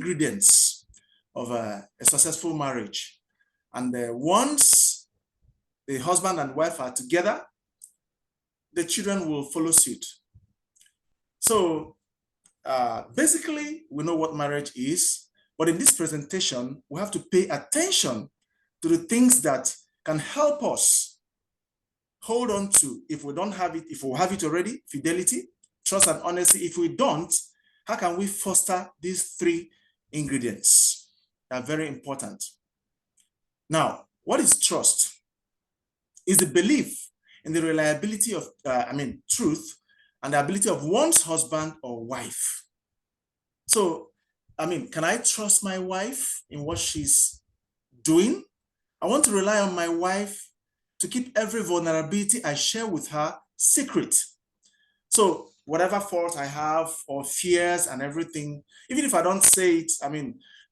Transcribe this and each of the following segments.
ingredients of a successful marriage. And once the husband and wife are together, the children will follow suit. So basically, we know what marriage is, but in this presentation, we have to pay attention to the things that can help us hold on to, if we don't have it, if we have it already, fidelity, trust, and honesty. If we don't, how can we foster these three ingredients? They are very important. Now, what is trust? Is the belief in the reliability of, truth, and the ability of one's husband or wife. So, can I trust my wife in what she's doing? I want to rely on my wife to keep every vulnerability I share with her secret. So whatever fault I have or fears and everything, even if I don't say it,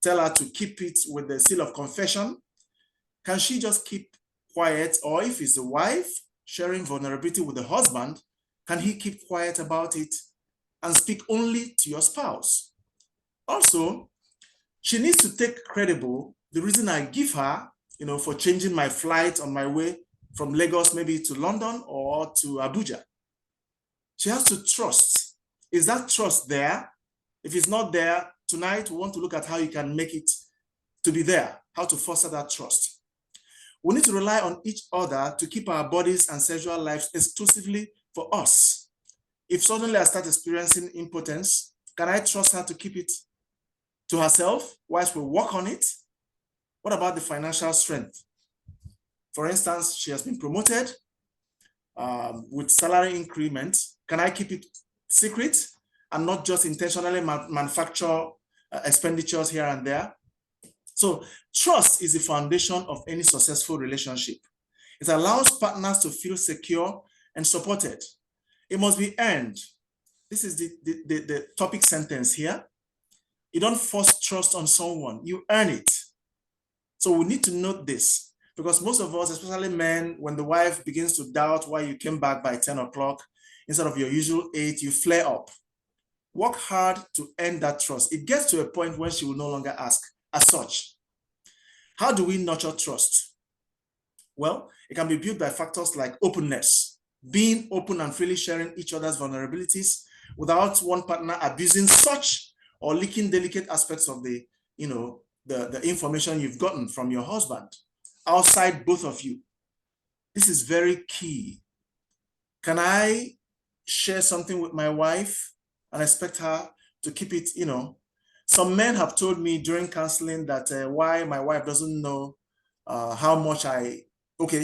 tell her to keep it with the seal of confession, can she just keep quiet? Or if it's the wife sharing vulnerability with the husband, can he keep quiet about it and speak only to your spouse? Also, she needs to take credible the reason I give her, for changing my flight on my way from Lagos, maybe to London or to Abuja. She has to trust. Is that trust there? If it's not there, tonight we want to look at how you can make it to be there, how to foster that trust. We need to rely on each other to keep our bodies and sexual lives exclusively for us. If suddenly I start experiencing impotence, can I trust her to keep it to herself whilst we work on it? What about the financial strength? For instance, she has been promoted with salary increments. Can I keep it secret and not just intentionally manufacture expenditures here and there? So trust is the foundation of any successful relationship. It allows partners to feel secure and supported. It must be earned. This is the topic sentence here. You don't force trust on someone, you earn it. So we need to note this, because most of us, especially men, when the wife begins to doubt why you came back by 10 o'clock instead of your usual 8, you flare up. Work hard to earn that trust. It gets to a point when she will no longer ask as such. How do we nurture trust? Well, it can be built by factors like openness, being open and freely sharing each other's vulnerabilities without one partner abusing such or leaking delicate aspects of the information you've gotten from your husband outside both of you. This is very key. Can I share something with my wife and expect her to keep it, Some men have told me during counseling that why my wife doesn't know how much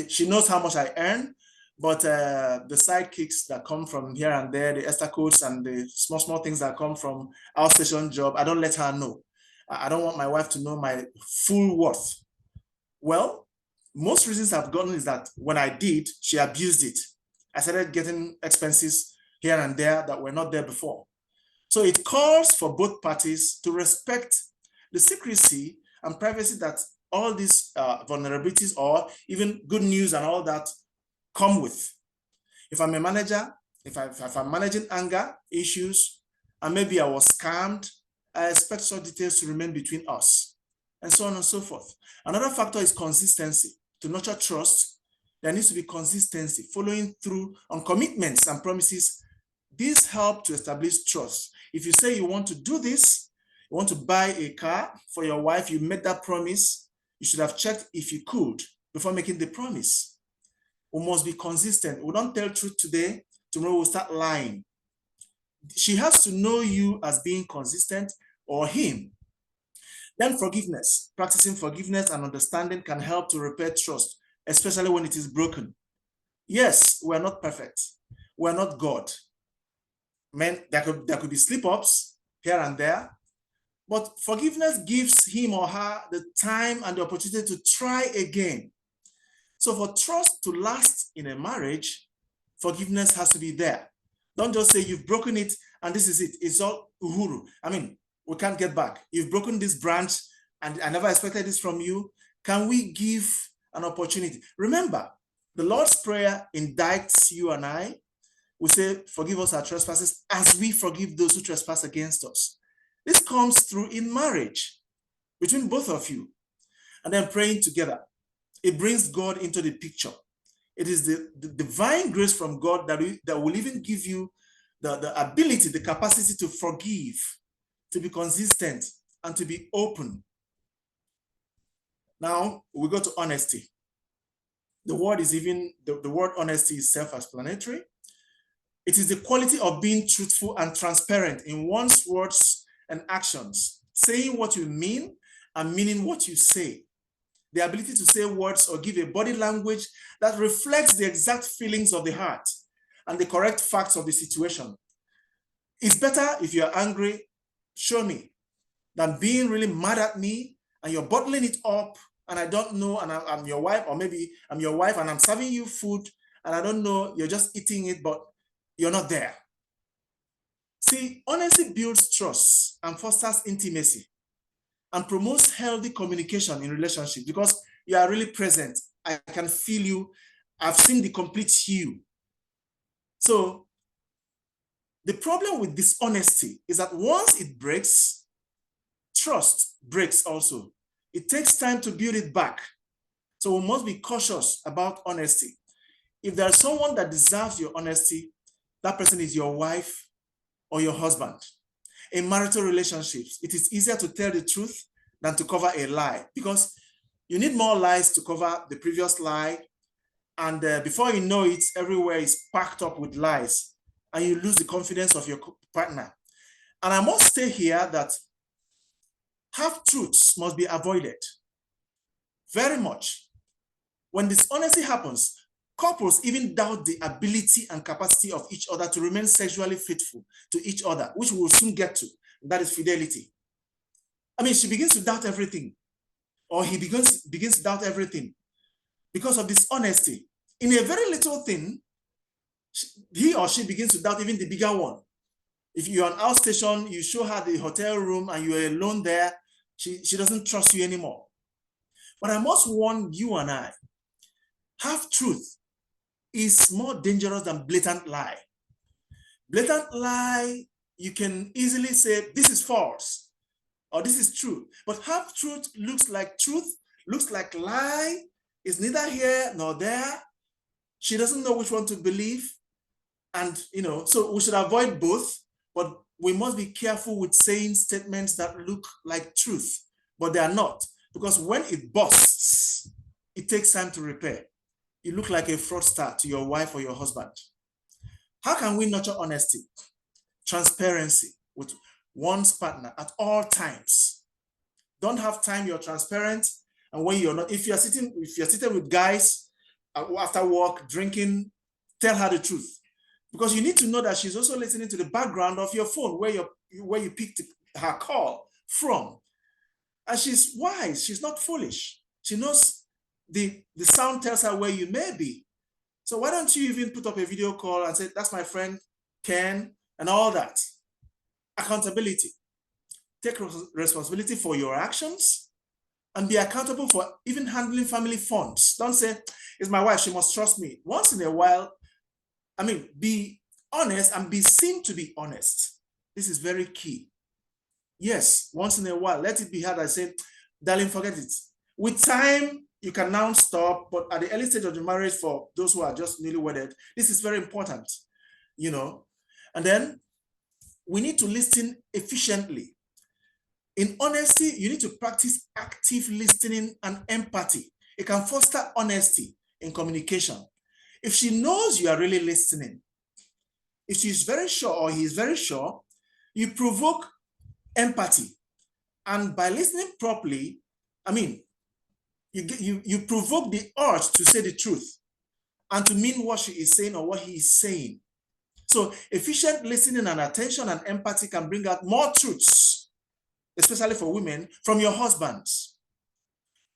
she knows how much I earn, but the sidekicks that come from here and there, the extra codes and the small things that come from our station job, I don't let her know. I don't want my wife to know my full worth. Well, most reasons I've gotten is that when I did, she abused it. I started getting expenses here and there that were not there before. So it calls for both parties to respect the secrecy and privacy that all these vulnerabilities or even good news and all that come with. If I'm a manager, if I'm managing anger issues, and maybe I was scammed, I expect such details to remain between us, and so on and so forth. Another factor is consistency. To nurture trust, there needs to be consistency, following through on commitments and promises. These help to establish trust. If you say you want to do this, you want to buy a car for your wife, you made that promise, you should have checked if you could before making the promise. We must be consistent. We don't tell truth today, tomorrow we'll start lying. She has to know you as being consistent, or him. Then forgiveness. Practicing forgiveness and understanding can help to repair trust, especially when it is broken. Yes, we're not perfect. We're not God. Man, there could be slip-ups here and there, but forgiveness gives him or her the time and the opportunity to try again. So for trust to last in a marriage, forgiveness has to be there. Don't just say you've broken it and this is it. It's all uhuru. We can't get back. You've broken this branch and I never expected this from you. Can we give an opportunity? Remember, the Lord's Prayer indicts you and I. We say, forgive us our trespasses as we forgive those who trespass against us. This comes through in marriage between both of you, and then praying together. It brings God into the picture. It is the divine grace from God that will even give you the ability, the capacity to forgive, to be consistent, and to be open. Now we go to honesty. The word honesty is self-explanatory. It is the quality of being truthful and transparent in one's words and actions, saying what you mean and meaning what you say. The ability to say words or give a body language that reflects the exact feelings of the heart and the correct facts of the situation. It's better if you're angry, show me, than being really mad at me and you're bottling it up and I don't know, and I'm your wife, or maybe I'm your wife and I'm serving you food and I don't know, you're just eating it, but you're not there. See, honesty builds trust and fosters intimacy and promotes healthy communication in relationships because you are really present. I can feel you. I've seen the complete you. So the problem with dishonesty is that once it breaks, trust breaks also. It takes time to build it back. So we must be cautious about honesty. If there's someone that deserves your honesty, that person is your wife or your husband. In marital relationships, it is easier to tell the truth than to cover a lie because you need more lies to cover the previous lie. And before you know it, everywhere is packed up with lies and you lose the confidence of your partner. And I must say here that half-truths must be avoided very much. When dishonesty happens, couples even doubt the ability and capacity of each other to remain sexually faithful to each other, which we will soon get to. That is fidelity. I mean, she begins to doubt everything, or he begins to doubt everything because of dishonesty. In a very little thing, he or she begins to doubt even the bigger one. If you're on outstation, you show her the hotel room and you're alone there, she doesn't trust you anymore. But I must warn you and I, half-truth is more dangerous than blatant lie. Blatant lie, you can easily say, this is false, or this is true. But half-truth looks like truth, looks like lie, is neither here nor there. She doesn't know which one to believe. And, so we should avoid both, but we must be careful with saying statements that look like truth, but they are not. Because when it busts, it takes time to repair. You look like a fraudster to your wife or your husband. How can we nurture honesty, transparency with one's partner at all times? Don't have time you're transparent, and when you're not, if you're sitting with guys after work drinking, tell her the truth, because you need to know that she's also listening to the background of your phone where you picked her call from. And she's wise, she's not foolish. She knows the sound tells her where you may be. So why don't you even put up a video call and say, that's my friend Ken, and all that. Accountability. Take responsibility for your actions and be accountable for even handling family funds. Don't say, it's my wife, she must trust me. Once in a while, be honest and be seen to be honest. This is very key. Yes, once in a while, let it be heard. I say, darling, forget it. With time, you can now stop, but at the early stage of the marriage, for those who are just newly wedded, this is very important, And then we need to listen efficiently. In honesty, you need to practice active listening and empathy. It can foster honesty in communication. If she knows you are really listening, if she's very sure or he's very sure, you provoke empathy. And by listening properly, you provoke the urge to say the truth and to mean what she is saying or what he is saying. So efficient listening and attention and empathy can bring out more truths, especially for women, from your husbands.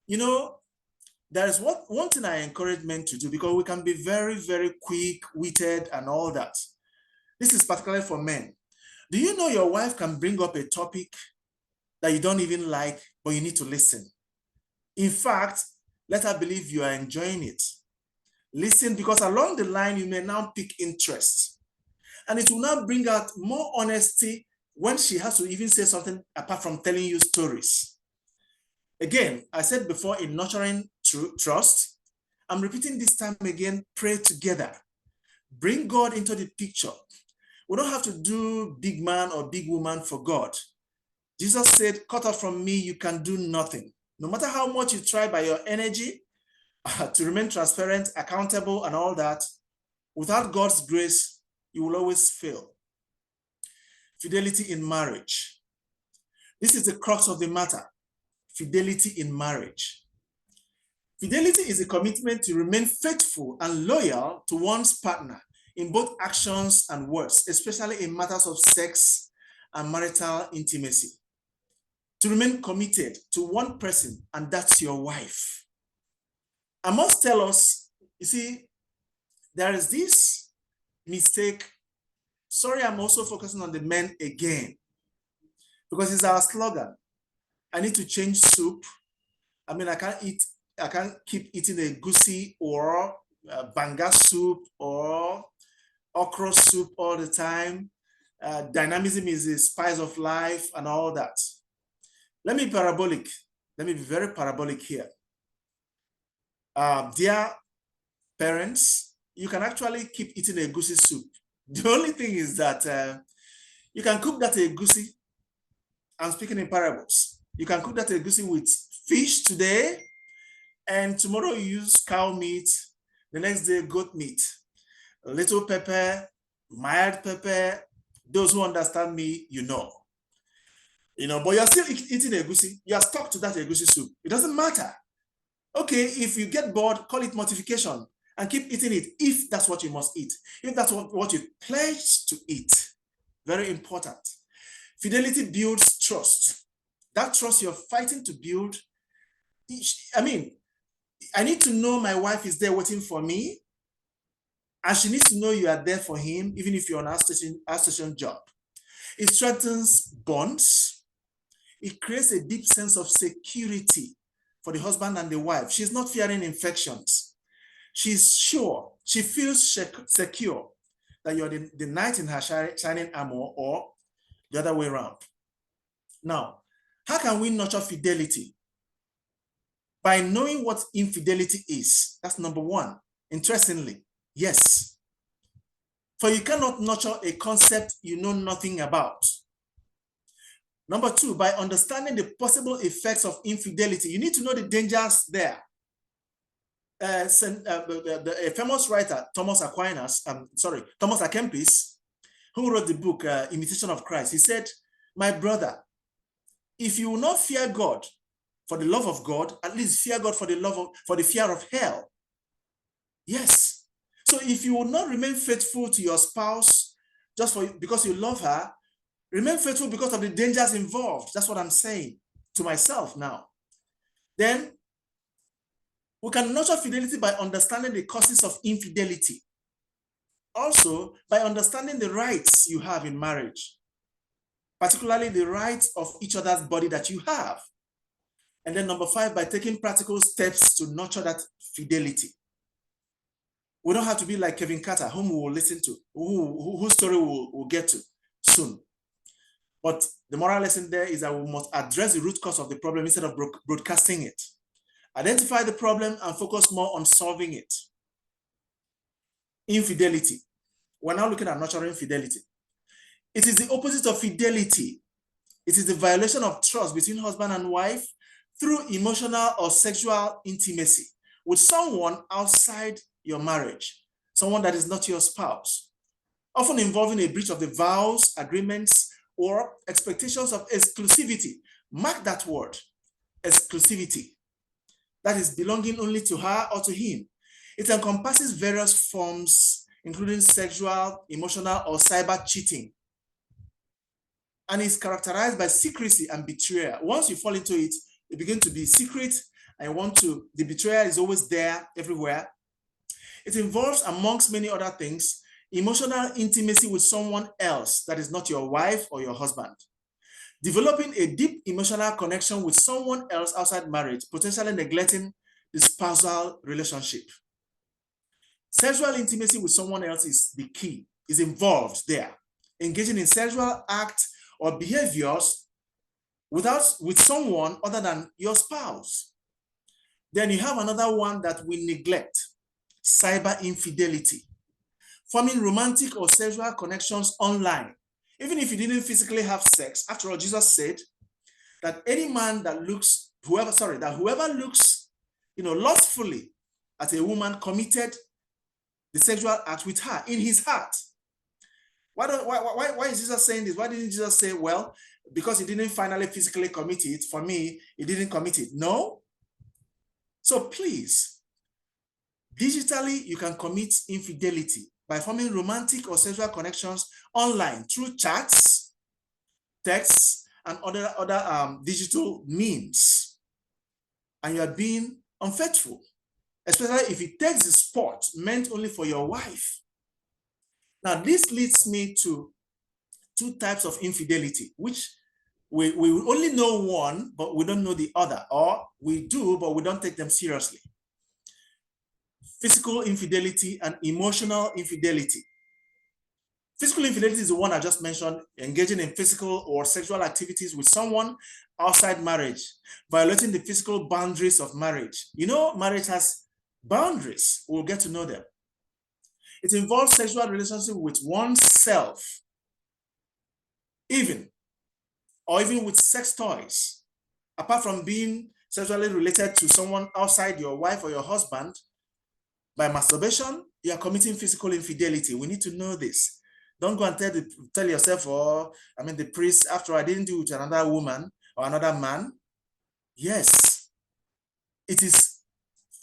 There is one thing I encourage men to do, because we can be very, very quick-witted and all that. This is particularly for men. Do you know your wife can bring up a topic that you don't even like, but you need to listen? In fact, let her believe you are enjoying it. Listen, because along the line, you may now pick interest. And it will now bring out more honesty when she has to even say something apart from telling you stories. Again, I said before, in nurturing trust, I'm repeating this time again, pray together. Bring God into the picture. We don't have to do big man or big woman for God. Jesus said, cut off from me, you can do nothing. No matter how much you try by your energy to remain transparent, accountable, and all that, without God's grace, you will always fail. Fidelity in marriage. This is the crux of the matter. Fidelity in marriage. Fidelity is a commitment to remain faithful and loyal to one's partner in both actions and words, especially in matters of sex and marital intimacy. To remain committed to one person, and that's your wife. I must tell us, you see, there is this mistake. Sorry, I'm also focusing on the men again, because it's our slogan. I need to change soup. I mean, I can't keep eating a goosey or banga soup or okra soup all the time. Dynamism is the spice of life and all that. Let me be parabolic. Let me be very parabolic here. Dear parents, you can actually keep eating a goosey soup. The only thing is that you can cook that egusi. I'm speaking in parables. You can cook that egusi with fish today, and tomorrow you use cow meat, the next day goat meat, a little pepper, mild pepper. Those who understand me, you know. But you're still eating egusi. You're stuck to that egusi soup. It doesn't matter. Okay, if you get bored, call it mortification and keep eating it if that's what you must eat. If that's what you pledge to eat. Very important. Fidelity builds trust. That trust you're fighting to build. I mean, I need to know my wife is there waiting for me, and she needs to know you are there for him, even if you're on a station job. It strengthens bonds. It creates a deep sense of security for the husband and the wife. She's not fearing infections. She's sure, she feels secure that you're the knight in her shining armor, or the other way around. Now, how can we nurture fidelity? By knowing what infidelity is. That's number one. Interestingly, yes. For you cannot nurture a concept you know nothing about. Number two, by understanding the possible effects of infidelity, you need to know the dangers there. A famous writer, Thomas A Kempis, who wrote the book Imitation of Christ, he said, my brother, if you will not fear God for the love of God, at least fear God for the fear of hell. Yes. So if you will not remain faithful to your spouse just because you love her, remain faithful because of the dangers involved. That's what I'm saying to myself now. Then we can nurture fidelity by understanding the causes of infidelity. Also, by understanding the rights you have in marriage, particularly the rights of each other's body that you have. And then number five, by taking practical steps to nurture that fidelity. We don't have to be like Kevin Carter, whom we will listen to, whose story we'll get to soon. But the moral lesson there is that we must address the root cause of the problem instead of broadcasting it. Identify the problem and focus more on solving it. Infidelity. We're now looking at nurturing fidelity. It is the opposite of fidelity. It is the violation of trust between husband and wife through emotional or sexual intimacy with someone outside your marriage, someone that is not your spouse, often involving a breach of the vows, agreements, or expectations of exclusivity. Mark that word, exclusivity. That is belonging only to her or to him. It encompasses various forms, including sexual, emotional, or cyber cheating, and is characterized by secrecy and betrayal. Once you fall into it, it begins to be secret, and the betrayal is always there, everywhere. It involves, amongst many other things, emotional intimacy with someone else that is not your wife or your husband. Developing a deep emotional connection with someone else outside marriage, potentially neglecting the spousal relationship. Sexual intimacy with someone else is the key, is involved there. Engaging in sexual acts or behaviors with someone other than your spouse. Then you have another one that we neglect, cyber infidelity, forming romantic or sexual connections online, even if you didn't physically have sex. After all, Jesus said that any man that looks, whoever looks, lustfully at a woman committed the sexual act with her in his heart. Why is Jesus saying this? Why didn't Jesus say, well, because he didn't finally physically commit it, for me, he didn't commit it? No. So please, digitally, you can commit infidelity by forming romantic or sexual connections online through chats, texts, and other digital means. And you are being unfaithful, especially if it takes the sport meant only for your wife. Now, this leads me to two types of infidelity, which we only know one, but we don't know the other, or we do, but we don't take them seriously. Physical infidelity and emotional infidelity. Physical infidelity is the one I just mentioned, engaging in physical or sexual activities with someone outside marriage, violating the physical boundaries of marriage. Marriage has boundaries. We'll get to know them. It involves sexual relationship with oneself, even with sex toys. Apart from being sexually related to someone outside your wife or your husband, by masturbation, you are committing physical infidelity. We need to know this. Don't go and tell yourself, the priest, after I didn't do it with another woman or another man. Yes, it is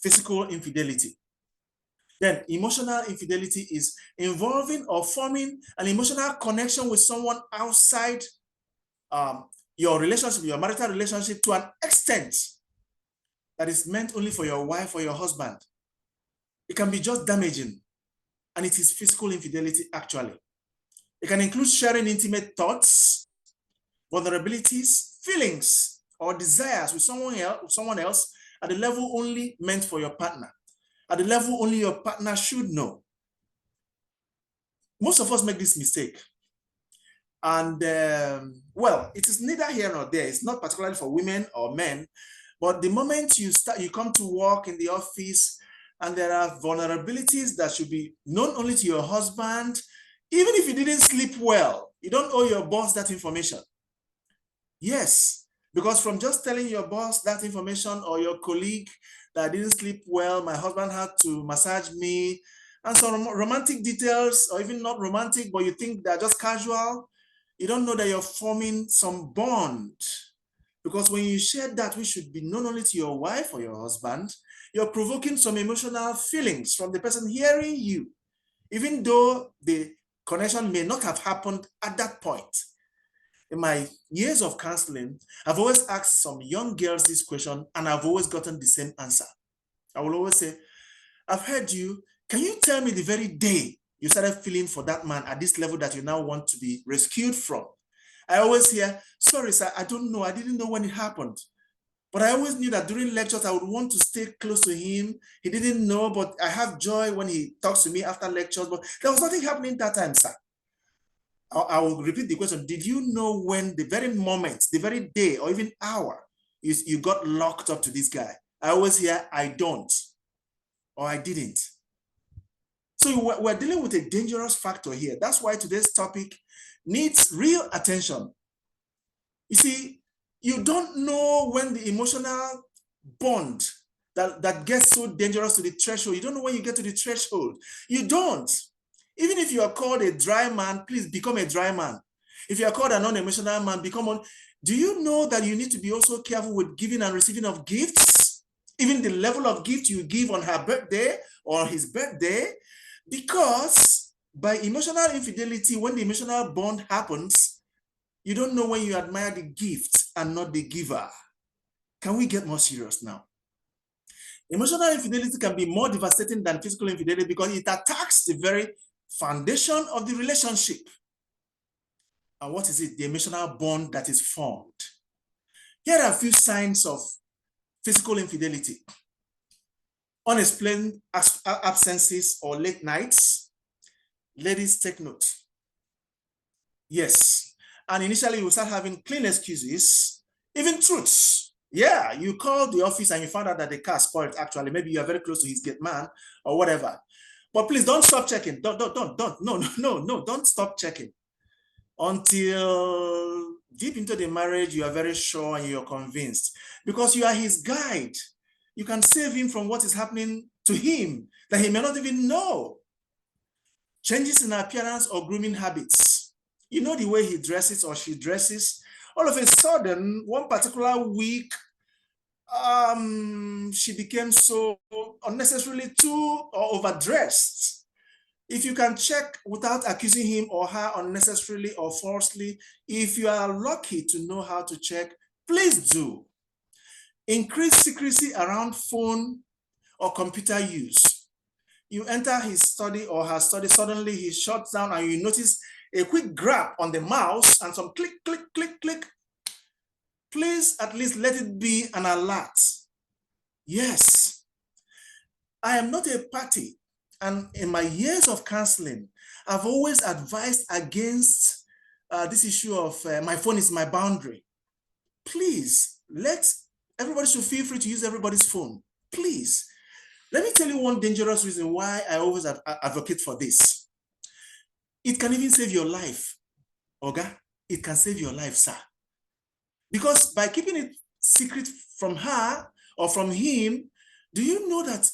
physical infidelity. Then emotional infidelity is involving or forming an emotional connection with someone outside your relationship, your marital relationship, to an extent that is meant only for your wife or your husband. It can be just damaging, and it is physical infidelity actually. It can include sharing intimate thoughts, vulnerabilities, feelings, or desires with someone else at the level only meant for your partner, at the level only your partner should know. Most of us make this mistake. And well, it is neither here nor there. It's not particularly for women or men, but the moment you come to work in the office, and there are vulnerabilities that should be known only to your husband, even if you didn't sleep well, you don't owe your boss that information. Yes, because from just telling your boss that information, or your colleague, that I didn't sleep well, my husband had to massage me, and some romantic details, or even not romantic, but you think they're just casual, you don't know that you're forming some bond. Because when you share that, which should be known only to your wife or your husband, you're provoking some emotional feelings from the person hearing you, even though the connection may not have happened at that point. In my years of counseling, I've always asked some young girls this question, and I've always gotten the same answer. I will always say, I've heard you. Can you tell me the very day you started feeling for that man at this level that you now want to be rescued from? I always hear, sorry, sir, I don't know. I didn't know when it happened. But I always knew that during lectures, I would want to stay close to him. He didn't know, but I have joy when he talks to me after lectures. But there was nothing happening that time, sir. I will repeat the question. Did you know when, the very moment, the very day, or even hour, you got locked up to this guy? I always hear, I don't, or I didn't. So we're dealing with a dangerous factor here. That's why today's topic needs real attention. You see, you don't know when the emotional bond that gets so dangerous to the threshold. You don't know when you get to the threshold. You don't. Even if you are called a dry man, please become a dry man. If you are called an unemotional man, become one. Do you know that you need to be also careful with giving and receiving of gifts? Even the level of gift you give on her birthday or his birthday, because by emotional infidelity, when the emotional bond happens, you don't know when you admire the gift and not the giver. Can we get more serious now? Emotional infidelity can be more devastating than physical infidelity because it attacks the very foundation of the relationship. And what is it? The emotional bond that is formed. Here are a few signs of physical infidelity. Unexplained absences or late nights. Ladies, take note. Yes, And initially you start having clean excuses, even truths. Yeah, you called the office and you found out that the car spoiled actually. Maybe you are very close to his gate man or whatever. But please don't stop checking. Don't. No, don't stop checking until deep into the marriage, you are very sure and you're convinced because you are his guide. You can save him from what is happening to him that he may not even know. Changes in appearance or grooming habits. You know the way he dresses or she dresses. All of a sudden, one particular week, she became so unnecessarily too or overdressed. If you can check without accusing him or her unnecessarily or falsely, if you are lucky to know how to check, please do. Increase secrecy around phone or computer use. You enter his study or her study, suddenly he shuts down and you notice a quick grab on the mouse and some click, click, click, click. Please at least let it be an alert. Yes, I am not a party. And in my years of counseling, I've always advised against this issue of my phone is my boundary. Please, everybody should feel free to use everybody's phone. Please. Let me tell you one dangerous reason why I always advocate for this. It can even save your life, Oga. It can save your life, sir. Because by keeping it secret from her or from him, do you know that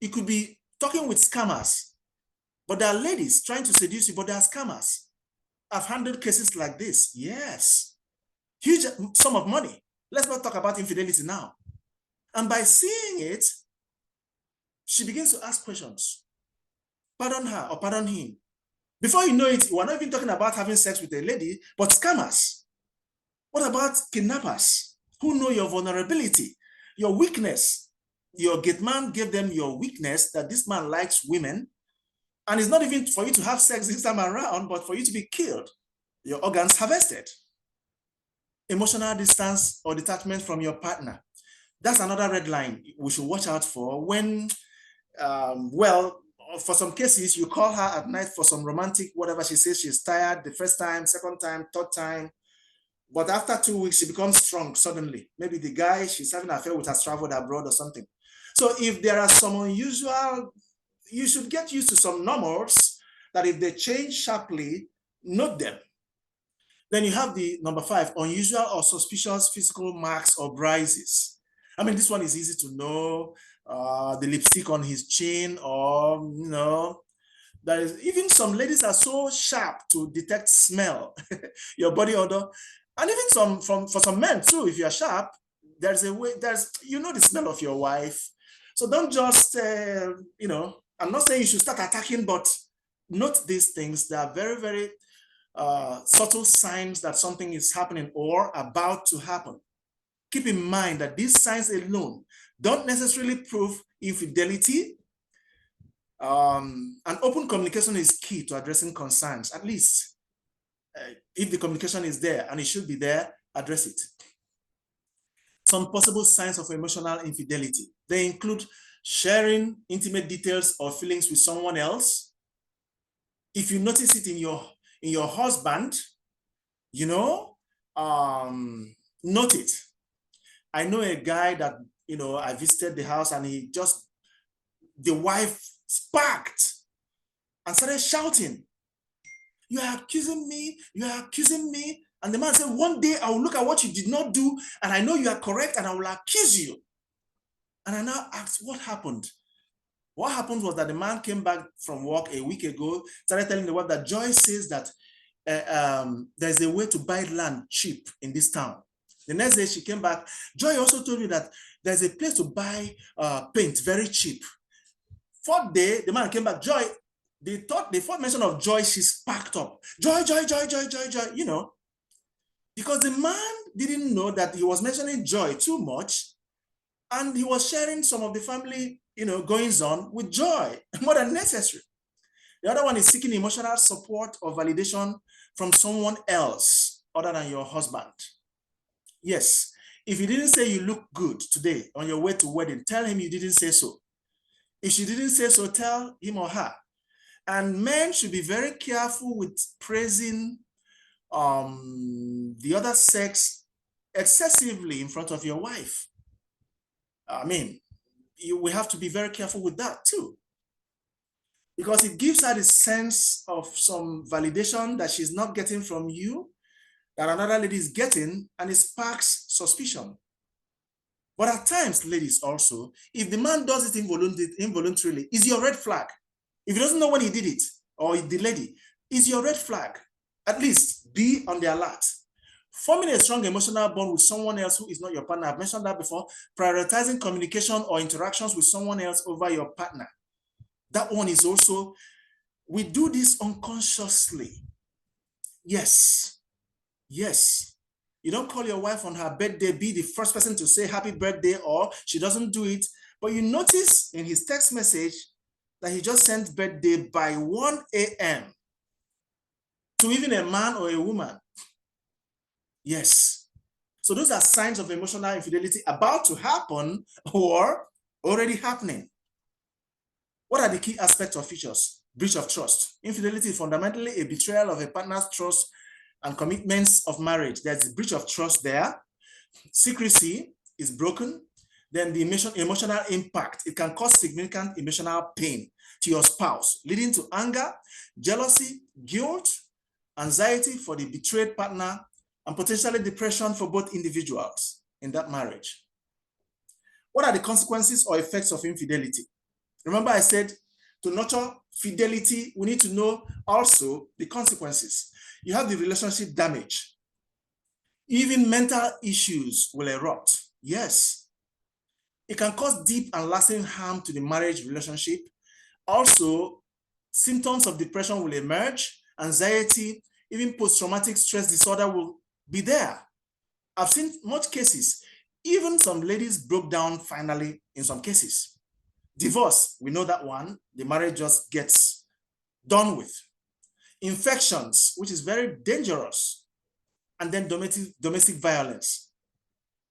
it could be talking with scammers? But there are ladies trying to seduce you, but they are scammers. I've handled cases like this. Yes. Huge sum of money. Let's not talk about infidelity now. And by seeing it, she begins to ask questions. Pardon her or pardon him. Before you know it, we're not even talking about having sex with a lady, but scammers. What about kidnappers who know your vulnerability, your weakness? Your gate man gave them your weakness that this man likes women. And it's not even for you to have sex this time around, but for you to be killed, your organs harvested. Emotional distance or detachment from your partner. That's another red line we should watch out for when, for some cases, you call her at night for some romantic, whatever she says, she's tired the first time, second time, third time. But after 2 weeks, she becomes strong suddenly. Maybe the guy she's having an affair with has traveled abroad or something. So if there are some unusual, you should get used to some normals that if they change sharply, note them. Then you have the number 5, unusual or suspicious physical marks or bruises. I mean, this one is easy to know. The lipstick on his chin, or, there is even some ladies are so sharp to detect smell, your body odor. And even for some men too, if you're sharp, there's a way, the smell of your wife. So don't just, I'm not saying you should start attacking, but note these things. They are very, very subtle signs that something is happening or about to happen. Keep in mind that these signs alone don't necessarily prove infidelity. And open communication is key to addressing concerns. At least if the communication is there, and it should be there, address it. Some possible signs of emotional infidelity. They include sharing intimate details or feelings with someone else. If you notice it in your husband, note it. I know a guy that, I visited the house and the wife sparked and started shouting, "You are accusing me, you are accusing me." And the man said, "One day I will look at what you did not do and I know you are correct and I will accuse you." And I now asked, what happened? What happened was that the man came back from work a week ago, started telling the wife that Joy says that there's a way to buy land cheap in this town. The next day she came back. Joy also told me that there's a place to buy paint very cheap. Fourth day, the man came back. Joy, the fourth mention of Joy, she sparked up. Joy, because the man didn't know that he was mentioning Joy too much, and he was sharing some of the family, goings on with Joy, more than necessary. The other one is seeking emotional support or validation from someone else other than your husband. Yes, if he didn't say you look good today on your way to wedding, tell him you didn't say so. If she didn't say so, tell him or her. And men should be very careful with praising the other sex excessively in front of your wife. I mean, we have to be very careful with that too, because it gives her the sense of some validation that she's not getting from you, that another lady is getting, and it sparks suspicion. But at times, ladies, also, if the man does it involuntarily, is your red flag. If he doesn't know when he did it, or the lady, is your red flag. At least be on the alert. Forming a strong emotional bond with someone else who is not your partner, I've mentioned that before, prioritizing communication or interactions with someone else over your partner. That one is also, we do this unconsciously. Yes, yes. You don't call your wife on her birthday, be the first person to say happy birthday, or she doesn't do it, but you notice in his text message that he just sent birthday by 1 a.m. to even a man or a woman. Yes. So those are signs of emotional infidelity about to happen or already happening. What are the key aspects or features? Breach of trust. Infidelity is fundamentally a betrayal of a partner's trust and commitments of marriage. There's a breach of trust there. Secrecy is broken. Then the emotional impact. It can cause significant emotional pain to your spouse, leading to anger, jealousy, guilt, anxiety for the betrayed partner, and potentially depression for both individuals in that marriage. What are the consequences or effects of infidelity? Remember I said to nurture fidelity, we need to know also the consequences. You have the relationship damage. Even mental issues will erupt. Yes. It can cause deep and lasting harm to the marriage relationship. Also, symptoms of depression will emerge, anxiety, even post-traumatic stress disorder will be there. I've seen much cases. Even some ladies broke down finally in some cases. Divorce, we know that one. The marriage just gets done with. Infections, which is very dangerous. And then domestic violence.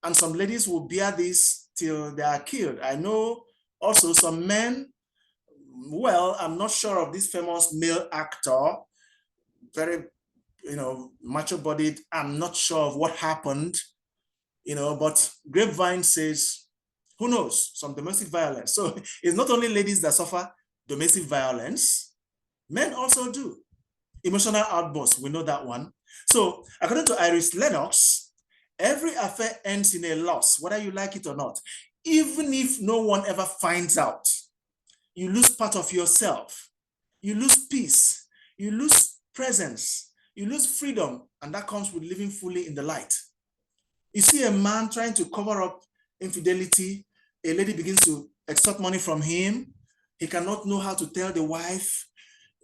And some ladies will bear this till they are killed. I know also some men, well, I'm not sure of this famous male actor, very, macho-bodied. I'm not sure of what happened, but Grapevine says, who knows, some domestic violence. So it's not only ladies that suffer domestic violence, men also do. Emotional outbursts, we know that one. So according to Iris Lennox, every affair ends in a loss, whether you like it or not. Even if no one ever finds out, you lose part of yourself. You lose peace. You lose presence. You lose freedom, and that comes with living fully in the light. You see a man trying to cover up infidelity, a lady begins to extort money from him. He cannot know how to tell the wife,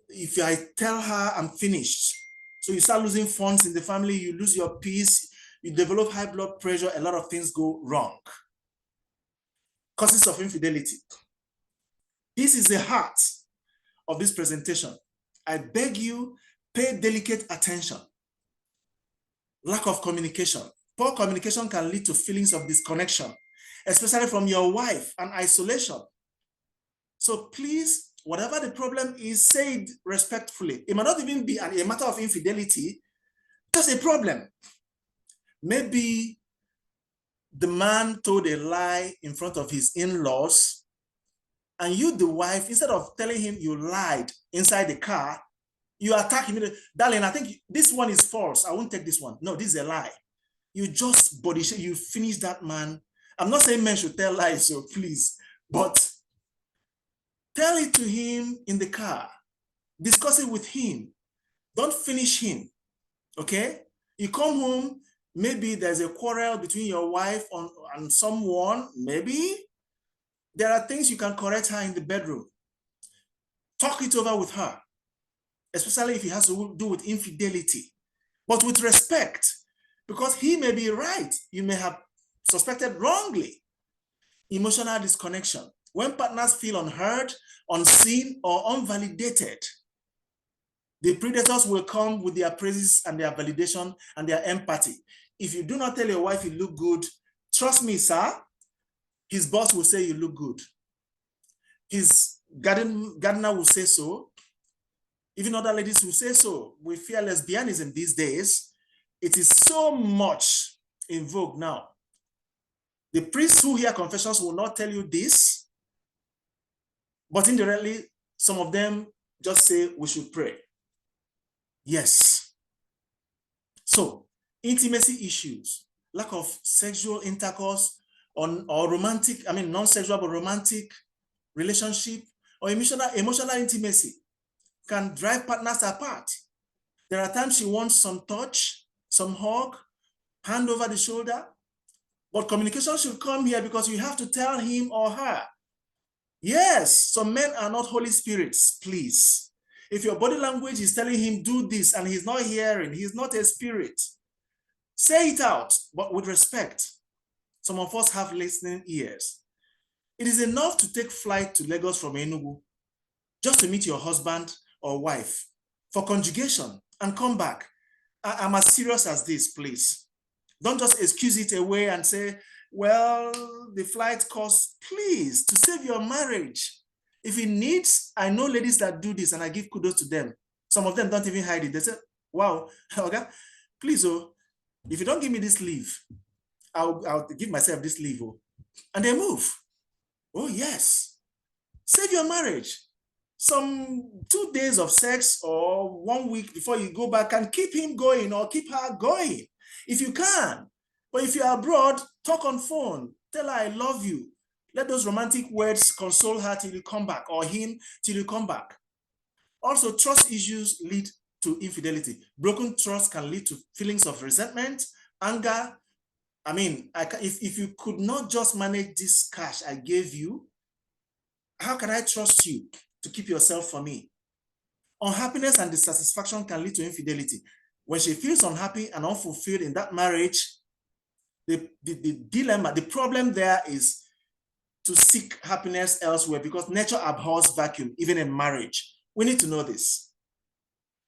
if I tell her, I'm finished. So you start losing funds in the family, you lose your peace, you develop high blood pressure, a lot of things go wrong. Causes of infidelity. This is the heart of this presentation. I beg you, pay delicate attention. Lack of communication. Poor communication can lead to feelings of disconnection, especially from your wife, and isolation. So please, whatever the problem is, say it respectfully. It might not even be a matter of infidelity, just a problem. Maybe the man told a lie in front of his in-laws, and you, the wife, instead of telling him you lied inside the car, you attack him. Darling, I think this one is false. I won't take this one. No, this is a lie. You just body shame, you finish that man. I'm not saying men should tell lies, so please, but tell it to him in the car. Discuss it with him. Don't finish him, okay? You come home, maybe there's a quarrel between your wife and someone, maybe. There are things you can correct her in the bedroom. Talk it over with her, especially if it has to do with infidelity, but with respect, because he may be right. You may have suspected wrongly. Emotional disconnection. When partners feel unheard, unseen, or unvalidated, the predators will come with their praises and their validation and their empathy. If you do not tell your wife you look good, trust me, sir, his boss will say you look good. His gardener will say so. Even other ladies will say so. We fear lesbianism these days. It is so much in vogue now. The priests who hear confessions will not tell you this, but indirectly, some of them just say we should pray. Yes. So, intimacy issues, lack of sexual intercourse, or romantic, non-sexual but romantic relationship, or emotional intimacy can drive partners apart. There are times she wants some touch, some hug, hand over the shoulder, but communication should come here because you have to tell him or her. Yes, some men are not Holy Spirits, please. If your body language is telling him do this and he's not hearing, he's not a spirit, say it out, but with respect. Some of us have listening ears. It is enough to take flight to Lagos from Enugu just to meet your husband or wife for conjugation and come back. I'm as serious as this, please. Don't just excuse it away and say, well, the flight costs. Please, to save your marriage. If it needs, I know ladies that do this and I give kudos to them. Some of them don't even hide it. They say, wow, okay, please, if you don't give me this leave, I'll give myself this leave. And they move. Oh, yes. Save your marriage. Some 2 days of sex or 1 week before you go back and keep him going or keep her going if you can. But if you're abroad, talk on phone. Tell her I love you. Let those romantic words console her till you come back, or him till you come back. Also, trust issues lead to infidelity. Broken trust can lead to feelings of resentment, anger. If you could not just manage this cash I gave you, how can I trust you to keep yourself for me? Unhappiness and dissatisfaction can lead to infidelity. When she feels unhappy and unfulfilled in that marriage, the dilemma, the problem there is to seek happiness elsewhere, because nature abhors vacuum, even in marriage. We need to know this.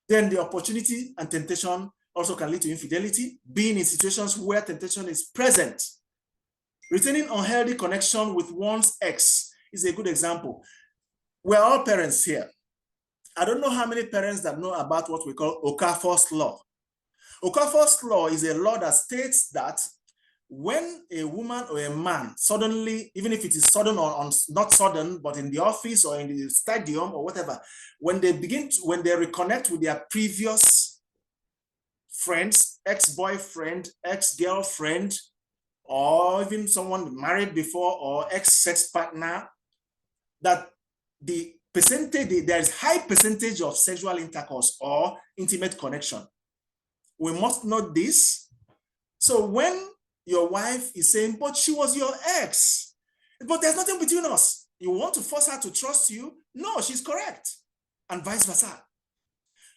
Then the opportunity and temptation also can lead to infidelity, being in situations where temptation is present. Retaining unhealthy connection with one's ex is a good example. We're all parents here. I don't know how many parents that know about what we call Okafor's law. Okafor's law is a law that states that when a woman or a man suddenly, even if it is sudden or not sudden, but in the office or in the stadium or whatever, when they reconnect with their previous friends, ex-boyfriend, ex-girlfriend, or even someone married before, or ex-sex partner, that there is high percentage of sexual intercourse or intimate connection. We must know this. So when your wife is saying, but she was your ex, but there's nothing between us, you want to force her to trust you? No, she's correct. And vice versa.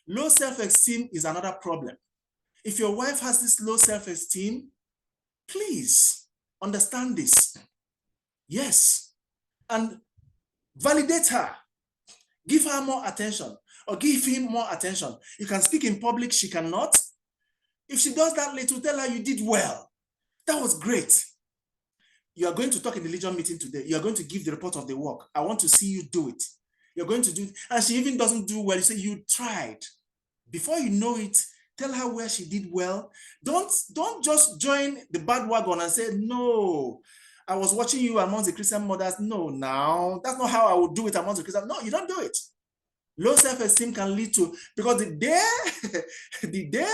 Low self-esteem is another problem. If your wife has this low self-esteem, please understand this. Yes. And validate her. Give her more attention, or give him more attention. You can speak in public, she cannot. If she does that little, tell her you did well. That was great. You are going to talk in the Legion meeting today. You are going to give the report of the work. I want to see you do it. You're going to do it. And she even doesn't do well. You say you tried. Before you know it, tell her where she did well. Don't just join the bandwagon and say, no, I was watching you among the Christian mothers. No, now, that's not how I would do it among the Christian. No, you don't do it. Low self-esteem can lead to, because the day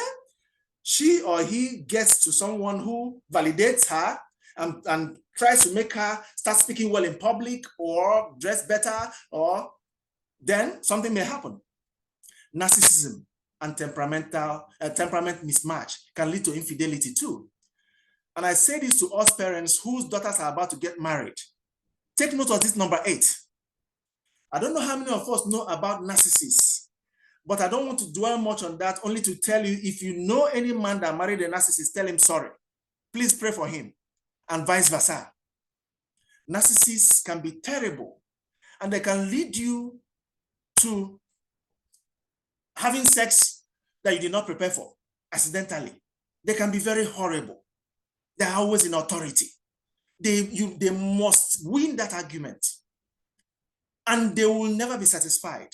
she or he gets to someone who validates her and tries to make her start speaking well in public or dress better, or then something may happen. Narcissism and temperament mismatch can lead to infidelity too. And I say this to us parents whose daughters are about to get married. Take note of this, number 8. I don't know how many of us know about narcissists, but I don't want to dwell much on that, only to tell you, if you know any man that married a narcissist, tell him sorry. Please pray for him, and vice versa. Narcissists can be terrible, and they can lead you to having sex that you did not prepare for accidentally. They can be very horrible. They're always in authority. They must win that argument, and they will never be satisfied.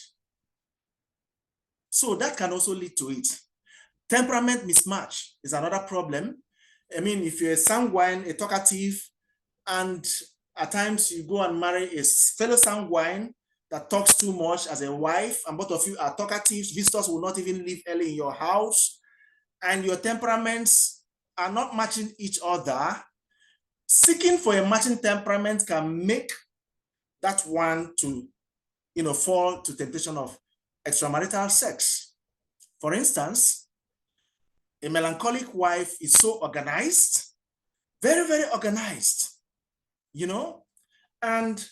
So that can also lead to it. Temperament mismatch is another problem. I mean, if you're a sanguine, a talkative, and at times you go and marry a fellow sanguine that talks too much as a wife, and both of you are talkative, visitors will not even live early in your house, and your temperaments are not matching each other, seeking for a matching temperament can make that one to, fall to temptation of extramarital sex. For instance, a melancholic wife is so organized, very, very organized, and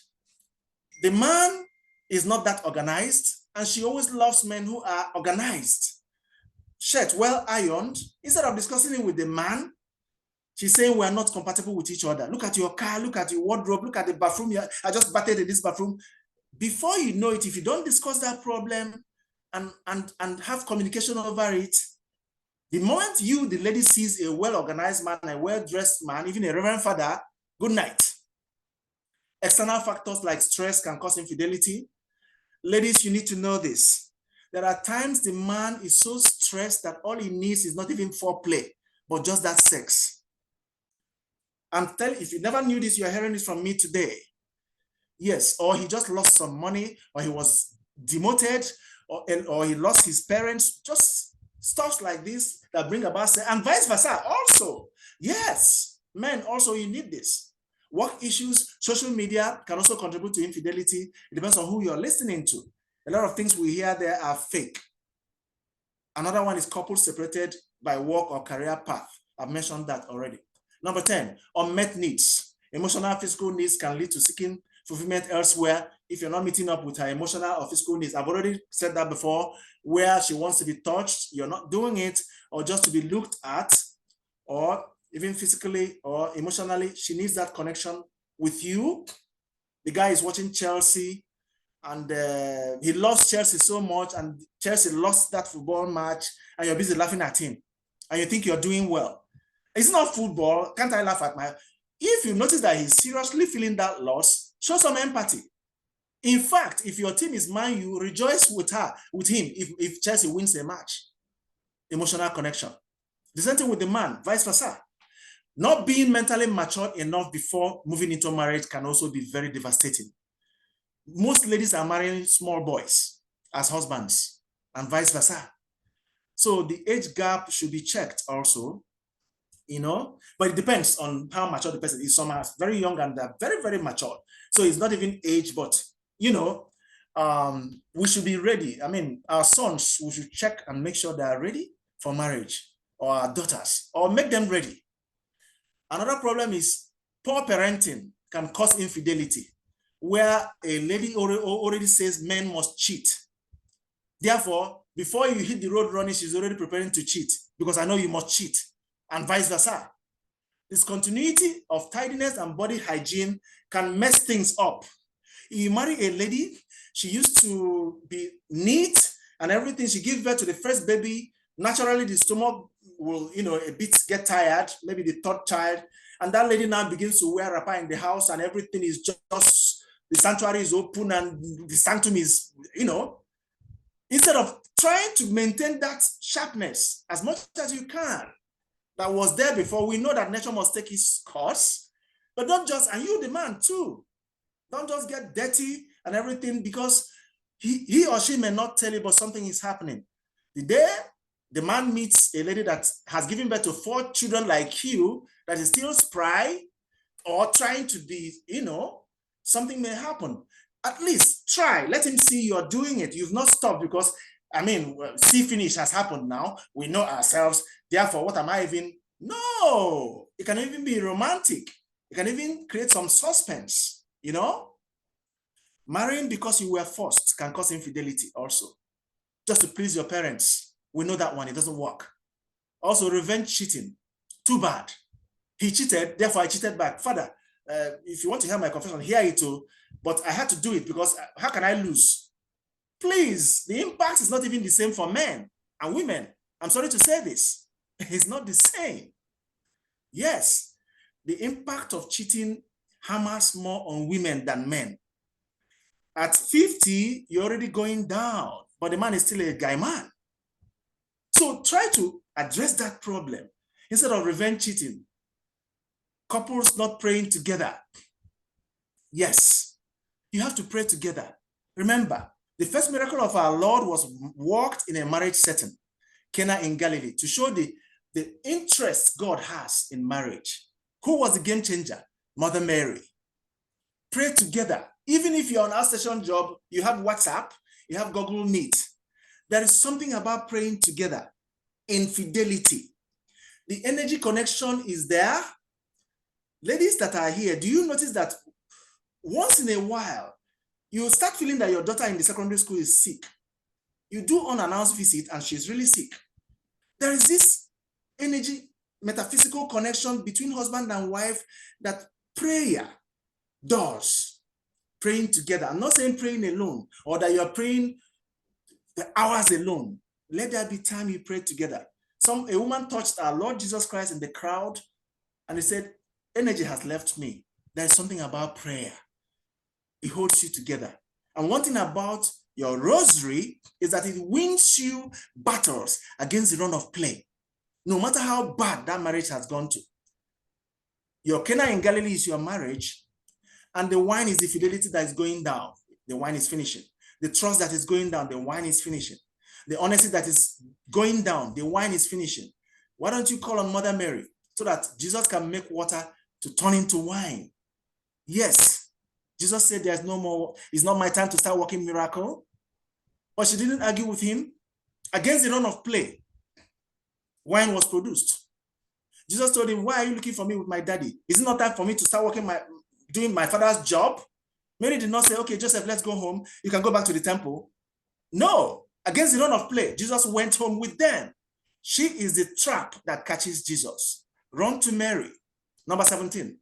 the man is not that organized, and she always loves men who are organized. Shirt well ironed. Instead of discussing it with the man, she's saying we are not compatible with each other. Look at your car, look at your wardrobe, look at the bathroom. I just bathed in this bathroom. Before you know it, if you don't discuss that problem and have communication over it, the moment the lady sees a well-organized man, a well-dressed man, even a reverend father, good night. External factors like stress can cause infidelity. Ladies, you need to know this. There are times the man is so stressed that all he needs is not even foreplay, but just that sex. And if you never knew this, you're hearing this from me today. Yes, or he just lost some money, or he was demoted, or he lost his parents, just stuff like this that bring about, and vice versa also. Yes, men also, you need this. Work issues, social media can also contribute to infidelity. It depends on who you're listening to. A lot of things we hear there are fake. Another one is couples separated by work or career path. I've mentioned that already. Number 10, unmet needs. Emotional, physical needs can lead to seeking fulfillment elsewhere if you're not meeting up with her emotional or physical needs. I've already said that before, where she wants to be touched, you're not doing it, or just to be looked at, or even physically or emotionally, she needs that connection with you. The guy is watching Chelsea, and he loves Chelsea so much, and Chelsea lost that football match, and you're busy laughing at him, and you think you're doing well. It's not football. Can't I laugh at my... If you notice that he's seriously feeling that loss, show some empathy. In fact, if your team is Man U, rejoice with him if Chelsea wins a match. Emotional connection. The same thing with the man, vice versa. Not being mentally mature enough before moving into marriage can also be very devastating. Most ladies are marrying small boys as husbands, and vice versa. So the age gap should be checked also, but it depends on how mature the person is. Some are very young and they're very, very mature. So it's not even age, but, we should be ready. I mean, our sons, we should check and make sure they are ready for marriage, or our daughters, or make them ready. Another problem is poor parenting can cause infidelity, where a lady already says men must cheat. Therefore, before you hit the road running, she's already preparing to cheat because I know you must cheat, and vice versa. Discontinuity of tidiness and body hygiene can mess things up. If you marry a lady, she used to be neat and everything. She gives birth to the first baby. Naturally, the stomach will, a bit get tired, maybe the third child. And that lady now begins to wear wrapper in the house, and everything is just, the sanctuary is open and the sanctum is, instead of trying to maintain that sharpness as much as you can that was there before. We know that nature must take its course, but don't just, and you the man too, don't just get dirty and everything because he or she may not tell you, but something is happening. The day the man meets a lady that has given birth to 4 children like you, that is still spry or trying to be, something may happen. At least try, let him see you're doing it. You've not stopped because, see finish has happened now. We know ourselves. Therefore, what am I even? No, it can even be romantic. It can even create some suspense, Marrying because you were forced can cause infidelity also. Just to please your parents. We know that one, it doesn't work. Also, revenge cheating. Too bad. He cheated, therefore I cheated back. Father, if you want to hear my confession, hear it too. But I had to do it because how can I lose? Please, the impact is not even the same for men and women. I'm sorry to say this. It's not the same. Yes, the impact of cheating hammers more on women than men. At 50, you're already going down, but the man is still a guy man. So try to address that problem instead of revenge cheating. Couples not praying together. Yes, you have to pray together. Remember, the first miracle of our Lord was worked in a marriage setting, Cana in Galilee, to show the interest God has in marriage. Who was the game changer? Mother Mary. Pray together. Even if you're on a station job, you have WhatsApp, you have Google Meet. There is something about praying together in fidelity. The energy connection is there. Ladies that are here, do you notice that once in a while, you start feeling that your daughter in the secondary school is sick? You do unannounced visit and she's really sick. There is this energy, metaphysical connection between husband and wife that prayer does. Praying together. I'm not saying praying alone or that you're praying the hours alone. Let there be time you pray together. A woman touched our Lord Jesus Christ in the crowd and he said, energy has left me. There is something about prayer. It holds you together. And one thing about your rosary is that it wins you battles against the run of play. No matter how bad that marriage has gone to. Your Cana in Galilee is your marriage, and the wine is the fidelity that is going down. The wine is finishing. The trust that is going down, the wine is finishing. The honesty that is going down, the wine is finishing. Why don't you call on Mother Mary so that Jesus can make water to turn into wine? Yes, Jesus said there's no more, it's not my time to start working miracle. But she didn't argue with him. Against the run of play, wine was produced. Jesus told him, why are you looking for me with my daddy? Is it not time for me to start doing my father's job? Mary did not say, okay, Joseph, let's go home. You can go back to the temple. No, against the run of play, Jesus went home with them. She is the trap that catches Jesus. Run to Mary. Number 17,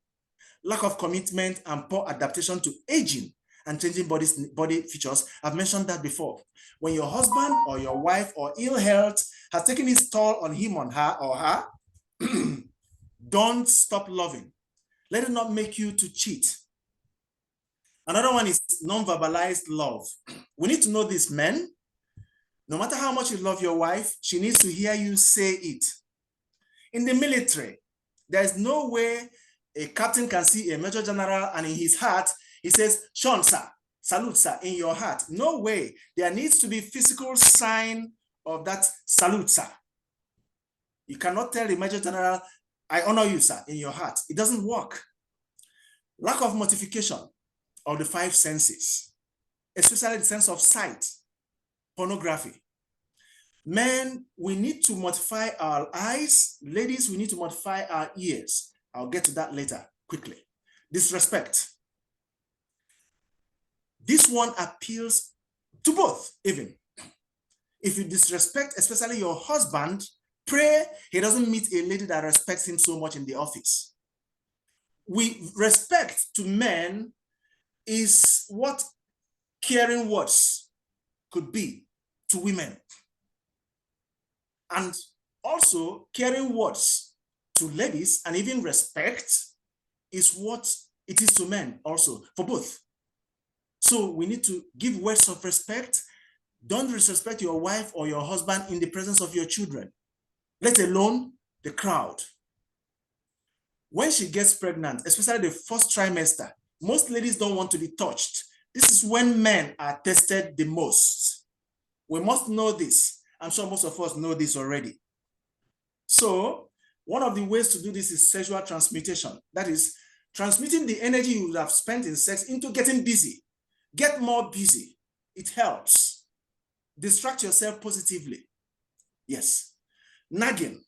lack of commitment and poor adaptation to aging and changing body features. I've mentioned that before. When your husband or your wife or ill health has taken its toll on him or her, don't stop loving. Let it not make you to cheat. Another one is non-verbalized love. We need to know this, men. No matter how much you love your wife, she needs to hear you say it. In the military, there's no way a captain can see a major general and in his heart, he says, Sean, sir, salute, sir, in your heart. No way. There needs to be physical sign of that salute, sir. You cannot tell the major general, I honor you, sir, in your heart. It doesn't work. Lack of mortification of the five senses, especially the sense of sight, pornography. Men, we need to mortify our eyes. Ladies, we need to mortify our ears. I'll get to that later, quickly. Disrespect. This one appeals to both, even. If you disrespect, especially your husband, pray he doesn't meet a lady that respects him so much in the office. Respect to men is what caring words could be to women. And also caring words to ladies and even respect is what it is to men also, for both. So we need to give words of respect. Don't disrespect your wife or your husband in the presence of your children, let alone the crowd. When she gets pregnant, especially the first trimester, most ladies don't want to be touched. This is when men are tested the most. We must know this. I'm sure most of us know this already. So one of the ways to do this is sexual transmutation. That is transmitting the energy you have spent in sex into getting busy. Get more busy. It helps. Distract yourself positively. Yes. Nagging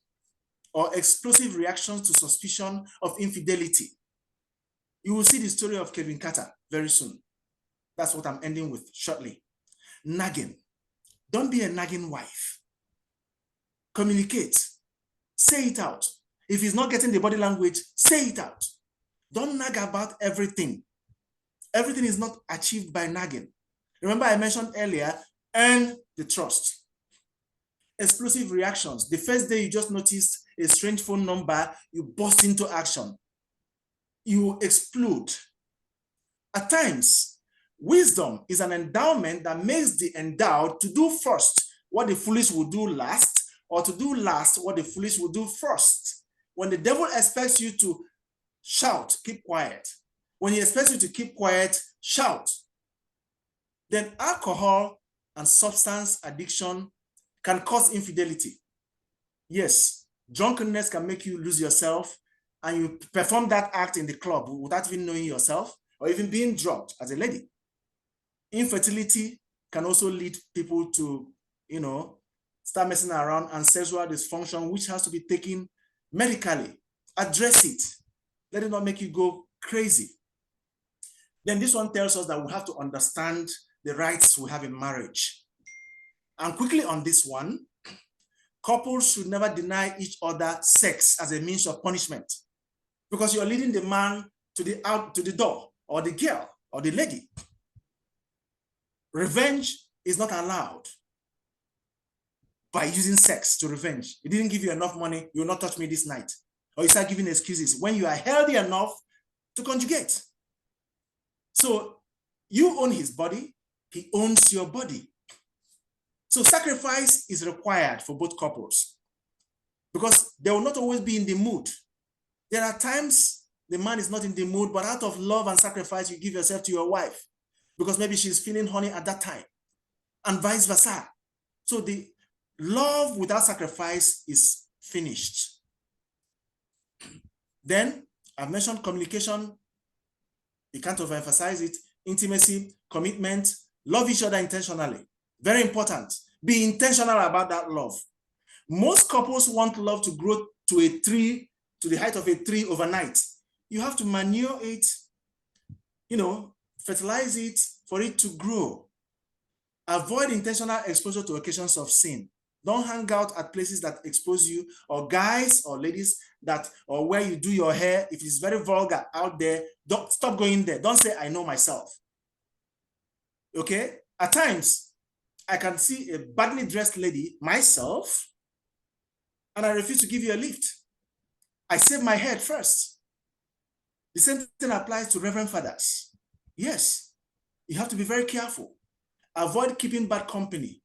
or explosive reactions to suspicion of infidelity. You will see the story of Kevin Carter very soon. That's what I'm ending with shortly. Nagging. Don't be a nagging wife. Communicate. Say it out. If he's not getting the body language, say it out. Don't nag about everything. Everything is not achieved by nagging. Remember I mentioned earlier, earn the trust. Explosive reactions. The first day you just noticed a strange phone number, you burst into action. You explode. At times, wisdom is an endowment that makes the endowed to do first what the foolish will do last, or to do last what the foolish will do first. When the devil expects you to shout, keep quiet. When he expects you to keep quiet, shout. Then alcohol and substance addiction can cause infidelity. Yes, drunkenness can make you lose yourself, and you perform that act in the club without even knowing yourself or even being drugged as a lady. Infertility can also lead people to, start messing around, and sexual dysfunction, which has to be taken medically. Address it. Let it not make you go crazy. Then this one tells us that we have to understand the rights we have in marriage. And quickly on this one, couples should never deny each other sex as a means of punishment, because you're leading the man to the door, or the girl, or the lady. Revenge is not allowed by using sex to revenge. He didn't give you enough money, you will not touch me this night. Or you start giving excuses when you are healthy enough to conjugate. So you own his body, he owns your body. So sacrifice is required for both couples, because they will not always be in the mood. There are times the man is not in the mood, but out of love and sacrifice, you give yourself to your wife, because maybe she's feeling horny at that time, and vice versa. So the love without sacrifice is finished. Then I've mentioned communication. You can't overemphasize it. Intimacy, commitment, love each other intentionally. Very important. Be intentional about that love. Most couples want love to grow to a tree, to the height of a tree overnight. You have to manure it, fertilize it for it to grow. Avoid intentional exposure to occasions of sin. Don't hang out at places that expose you, or guys or ladies or where you do your hair. If it's very vulgar out there, don't stop going there. Don't say, I know myself. Okay? At times, I can see a badly dressed lady, myself, and I refuse to give you a lift. I save my head first. The same thing applies to Reverend Fathers. Yes, you have to be very careful. Avoid keeping bad company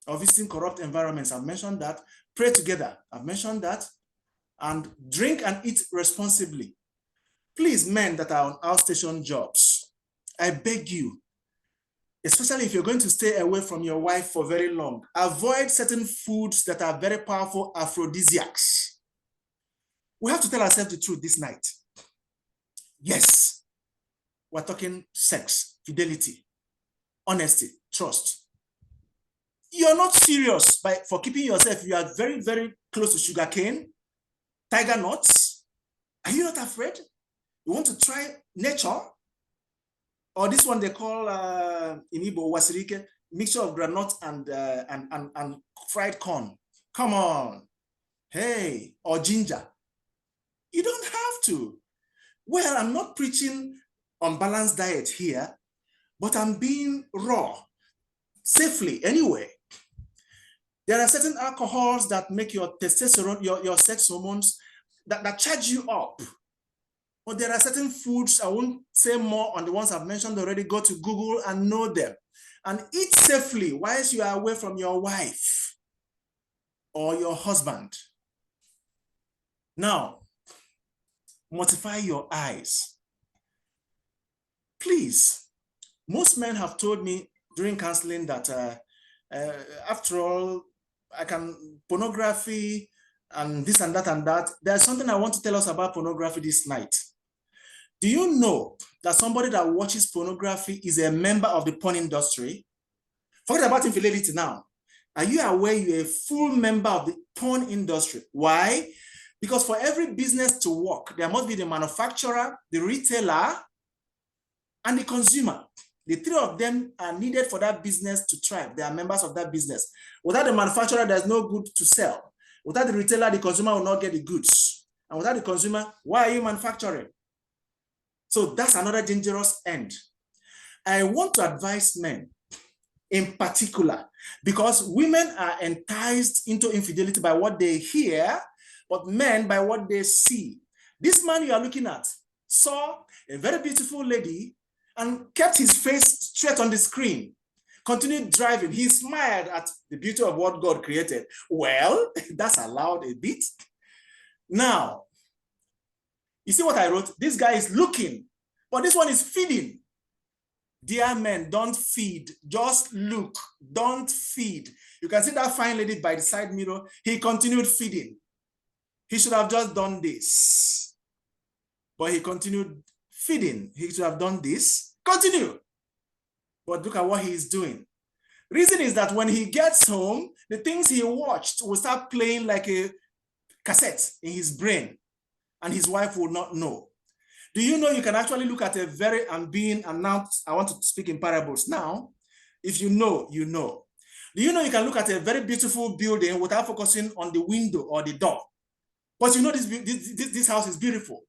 or visiting corrupt environments. I've mentioned that. Pray together. I've mentioned that. And drink and eat responsibly. Please, men that are on outstation jobs, I beg you, especially if you're going to stay away from your wife for very long, avoid certain foods that are very powerful aphrodisiacs. We have to tell ourselves the truth this night. Yes, we're talking sex, fidelity, honesty, trust. You're not serious for keeping yourself. You are very, very close to sugarcane, tiger nuts. Are you not afraid? You want to try nature? Or this one they call in Igbo wasirike, mixture of granite and fried corn. Come on. Hey, or ginger. You don't have to. Well, I'm not preaching on balanced diet here, but I'm being raw, safely anyway. There are certain alcohols that make your testosterone, your sex hormones, that charge you up. But there are certain foods, I won't say more on the ones I've mentioned already. Go to Google and know them. And eat safely whilst you are away from your wife or your husband. Now, mortify your eyes. Please, most men have told me during counseling that after all, pornography and this and that and that. There's something I want to tell us about pornography this night. Do you know that somebody that watches pornography is a member of the porn industry? Forget about infidelity now. Are you aware you're a full member of the porn industry? Why? Because for every business to work, there must be the manufacturer, the retailer, and the consumer. The three of them are needed for that business to thrive. They are members of that business. Without the manufacturer, there's no good to sell. Without the retailer, the consumer will not get the goods. And without the consumer, why are you manufacturing? So that's another dangerous end. I want to advise men in particular, because women are enticed into infidelity by what they hear, but men by what they see. This man you are looking at saw a very beautiful lady and kept his face straight on the screen. continued driving. He smiled at the beauty of what God created. Well, that's allowed a bit. Now, you see what I wrote? This guy is looking, but this one is feeding. Dear men, don't feed. Just look. Don't feed. You can see that fine lady by the side mirror. He continued feeding. He should have just done this. But he continued feeding. He should have done this. Continue. But look at what he is doing. Reason is that when he gets home, the things he watched will start playing like a cassette in his brain, and his wife will not know. Do you know you can actually look at a very, and now I want to speak in parables now. If you know, you know. Do you know you can look at a very beautiful building without focusing on the window or the door? But you know this house is beautiful.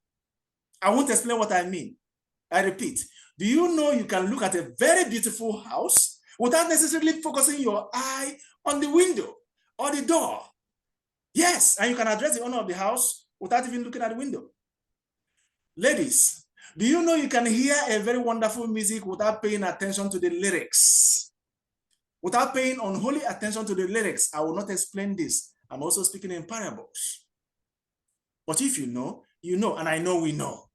I won't explain what I mean. I repeat. Do you know you can look at a very beautiful house without necessarily focusing your eye on the window or the door? Yes, and you can address the owner of the house without even looking at the window. Ladies, do you know you can hear a very wonderful music without paying attention to the lyrics? Without paying unholy attention to the lyrics. I will not explain this. I'm also speaking in parables. But if you know, you know, and I know we know.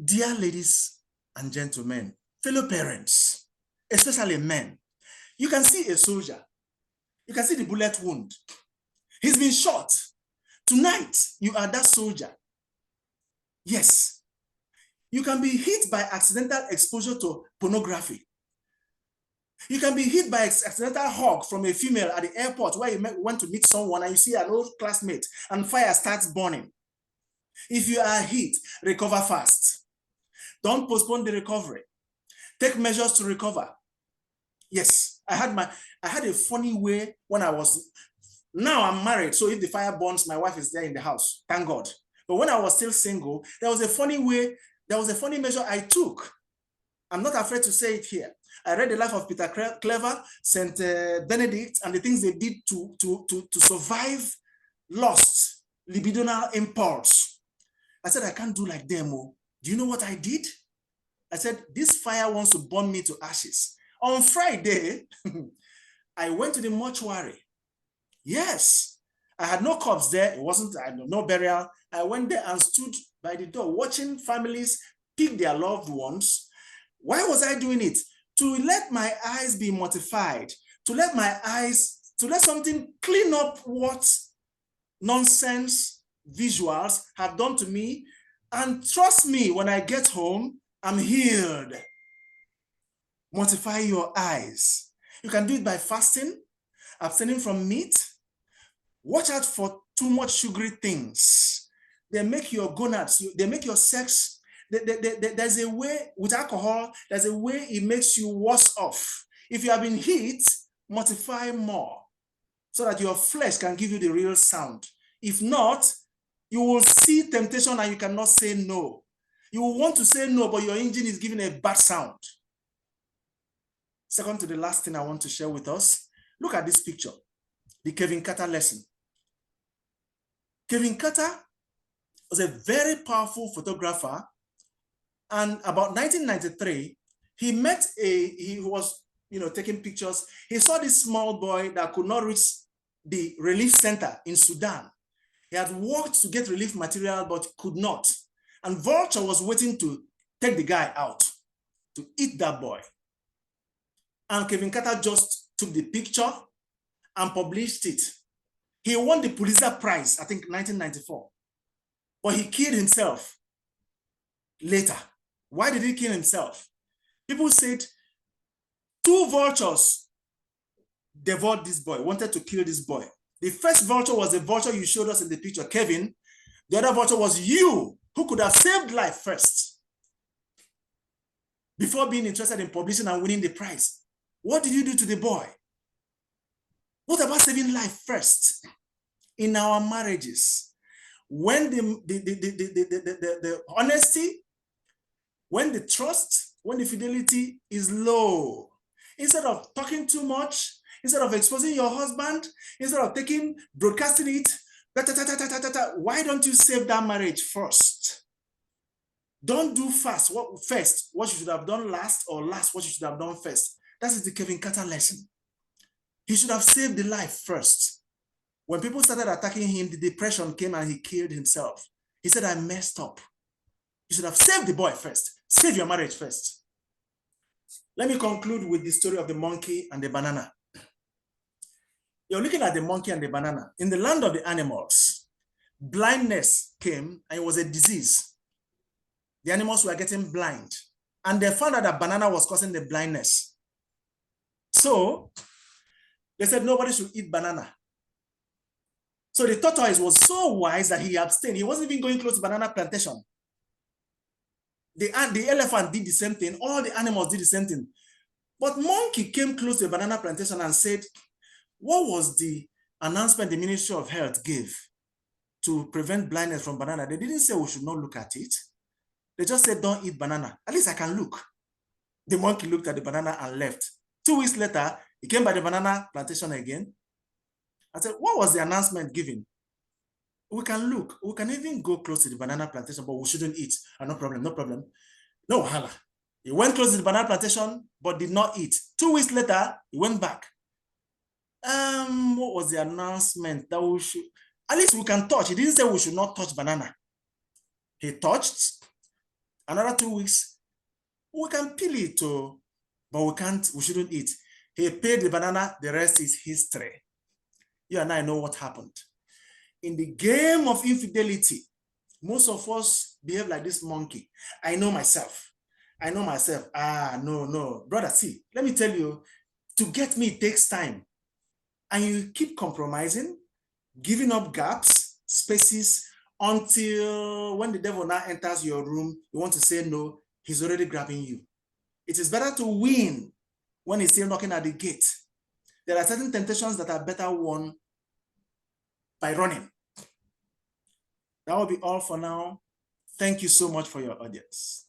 Dear ladies and gentlemen, fellow parents, especially men, you can see a soldier. You can see the bullet wound. He's been shot. Tonight, you are that soldier. Yes. You can be hit by accidental exposure to pornography. You can be hit by accidental hug from a female at the airport where you went to meet someone and you see an old classmate and fire starts burning. If you are hit, recover fast. Don't postpone the recovery. Take measures to recover. Yes, I had a funny way when I was, now I'm married, so if the fire burns, my wife is there in the house, thank God. But when I was still single, there was a funny measure I took. I'm not afraid to say it here. I read the life of Peter Clever, Saint Benedict, and the things they did to survive lost libidinal impulse. I said, I can't do like them. Do you know what I did? I said, this fire wants to burn me to ashes. On Friday, I went to the mortuary. Yes, I had no corpse there. It wasn't, no burial. I went there and stood by the door watching families pick their loved ones. Why was I doing it? To let my eyes be mortified, to let something clean up what nonsense visuals have done to me. And trust me, when I get home, I'm healed. Mortify your eyes. You can do it by fasting, abstaining from meat. Watch out for too much sugary things. They make your gonads, they make your sex, there's a way with alcohol, there's a way it makes you worse off. If you have been hit, mortify more so that your flesh can give you the real sound. If not, you will see temptation and you cannot say no. You will want to say no, but your engine is giving a bad sound. Second to the last thing I want to share with us, look at this picture, the Kevin Carter lesson. Kevin Carter was a very powerful photographer, and about 1993, he was taking pictures. He saw this small boy that could not reach the relief center in Sudan. He had worked to get relief material, but could not. And Vulture was waiting to take the guy out, to eat that boy. And Kevin Carter just took the picture and published it. He won the Pulitzer Prize, I think 1994. But he killed himself later. Why did he kill himself? People said 2 vultures devoured this boy, wanted to kill this boy. The first vulture was the vulture you showed us in the picture, Kevin. The other vulture was you, who could have saved life first before being interested in publishing and winning the prize. What did you do to the boy? What about saving life first? In our marriages, when the honesty, when the trust, when the fidelity is low, instead of talking too much, instead of exposing your husband, instead of broadcasting it, why don't you save that marriage first? Don't do first what you should have done last, or last what you should have done first. That is the Kevin Carter lesson. He should have saved the life first. When people started attacking him, the depression came and he killed himself. He said, I messed up. You should have saved the boy first. Save your marriage first. Let me conclude with the story of the monkey and the banana. You're looking at the monkey and the banana. In the land of the animals, blindness came and it was a disease. The animals were getting blind. And they found out that banana was causing the blindness. So they said nobody should eat banana. So the tortoise was so wise that he abstained. He wasn't even going close to banana plantation. The elephant did the same thing. All the animals did the same thing. But monkey came close to a banana plantation and said, what was the announcement the Ministry of Health gave to prevent blindness from banana? They didn't say we should not look at it. They just said, don't eat banana. At least I can look. The monkey looked at the banana and left. 2 weeks later, he came by the banana plantation again. I said, what was the announcement given? We can look. We can even go close to the banana plantation, but we shouldn't eat. No problem, no problem. No, hala. He went close to the banana plantation, but did not eat. 2 weeks later, he went back. What was the announcement that we should, at least we can touch. He didn't say we should not touch banana. He touched. Another 2 weeks, we can peel it, but we shouldn't eat. He paid the banana, the rest is history. You and I know what happened. In the game of infidelity, most of us behave like this monkey. I know myself. No. Brother, see, let me tell you, to get me, it takes time. And you keep compromising, giving up gaps, spaces, until when the devil now enters your room, you want to say no, he's already grabbing you. It is better to win when he's still knocking at the gate. There are certain temptations that are better won by running. That will be all for now. Thank you so much for your audience.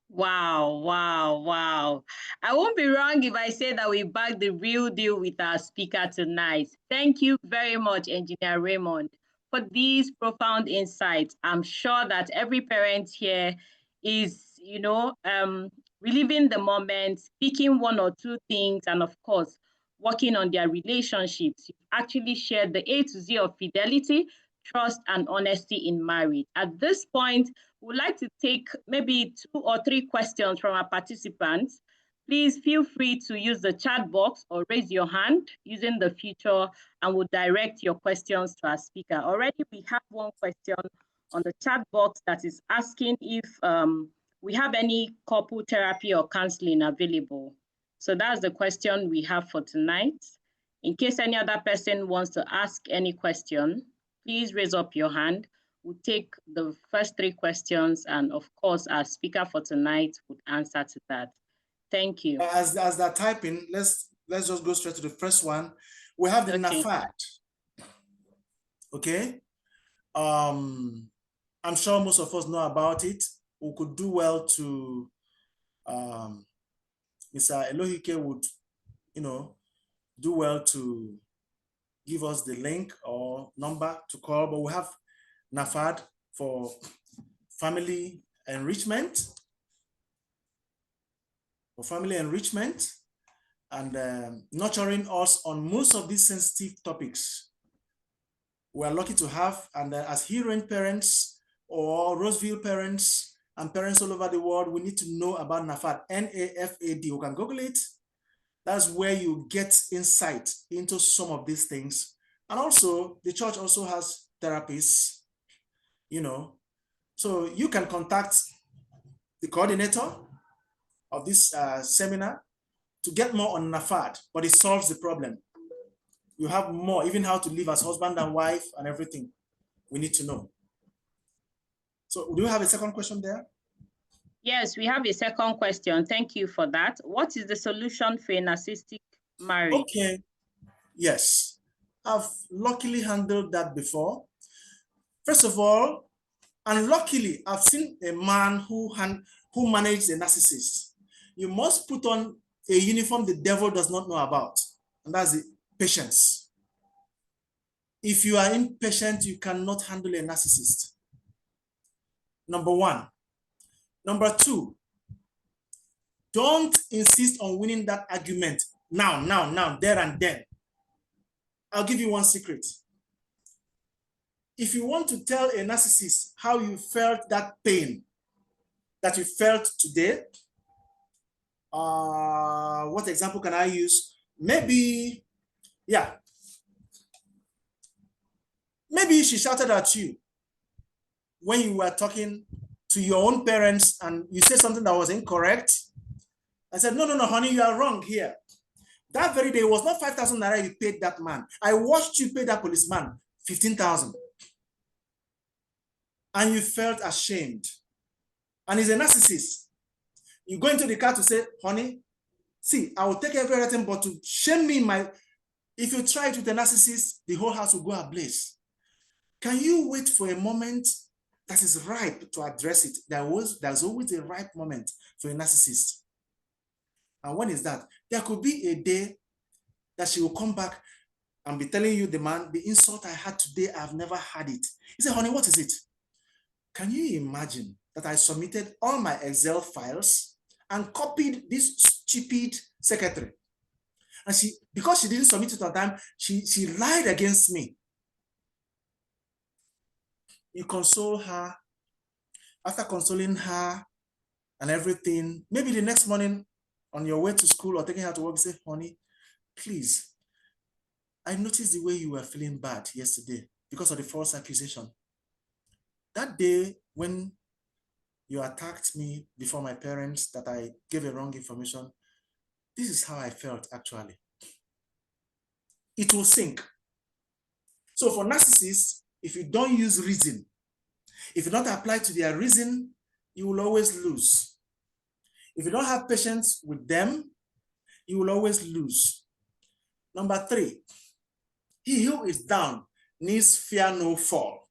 Wow. I won't be wrong if I say that we bagged the real deal with our speaker tonight. Thank you very much, Engineer Raymond, for these profound insights. I'm sure that every parent here is, reliving the moment, picking one or two things, and of course, working on their relationships. You've actually shared the A to Z of fidelity, trust, and honesty in marriage. At this point, we'd like to take maybe 2 or 3 questions from our participants. Please feel free to use the chat box or raise your hand using the feature, and we'll direct your questions to our speaker. Already we have one question on the chat box that is asking if we have any couple therapy or counseling available. So that's the question we have for tonight. In case any other person wants to ask any question, please raise up your hand. We'll take the first 3 questions, and of course, our speaker for tonight would answer to that. Thank you. As they're typing, let's just go straight to the first one. We have the NAFAD. Okay. I'm sure most of us know about it. We could do well to, Mr. Elohike would, do well to give us the link or number to call, but we have NAFAD for family enrichment, and nurturing us on most of these sensitive topics. We are lucky to have, and as hearing parents or Roseville parents and parents all over the world, we need to know about NAFAD, N-A-F-A-D. You can Google it. That's where you get insight into some of these things. And also, the church also has therapists, so you can contact the coordinator of this seminar to get more on NAFAD, but it solves the problem. You have more, even how to live as husband and wife and everything we need to know. So do you have a second question there? Yes, we have a second question. Thank you for that. What is the solution for a narcissistic marriage? Okay, yes. I've luckily handled that before. First of all, and luckily, I've seen a man who managed a narcissist. You must put on a uniform the devil does not know about, and that's the patience. If you are impatient, you cannot handle a narcissist. Number one. Number two, don't insist on winning that argument now, there and then. I'll give you one secret. If you want to tell a narcissist how you felt that pain that you felt today, what example can I use? Maybe she shouted at you when you were talking to your own parents and you said something that was incorrect. I said, no, honey, you are wrong here. That very day, it was not 5,000 naira you paid that man. I watched you pay that policeman 15,000. And you felt ashamed. And he's a narcissist. You go into the car to say, honey, see, I will take everything, but to shame me, if you try it with a narcissist, the whole house will go ablaze. Can you wait for a moment that is ripe to address it? There's always a ripe moment for a narcissist. And when is that? There could be a day that she will come back and be telling you, the insult I had today, I've never had it. He said, honey, what is it? Can you imagine that I submitted all my Excel files and copied this stupid secretary? And because she didn't submit it on time, she lied against me. You console her. After consoling her and everything, maybe the next morning on your way to school or taking her to work, you say, honey, please, I noticed the way you were feeling bad yesterday because of the false accusation. That day when you attacked me before my parents that I gave a wrong information, this is how I felt actually. It will sink. So for narcissists, if you don't use reason, if you don't apply to their reason, you will always lose. If you don't have patience with them, you will always lose. Number three, he who is down needs fear no fall.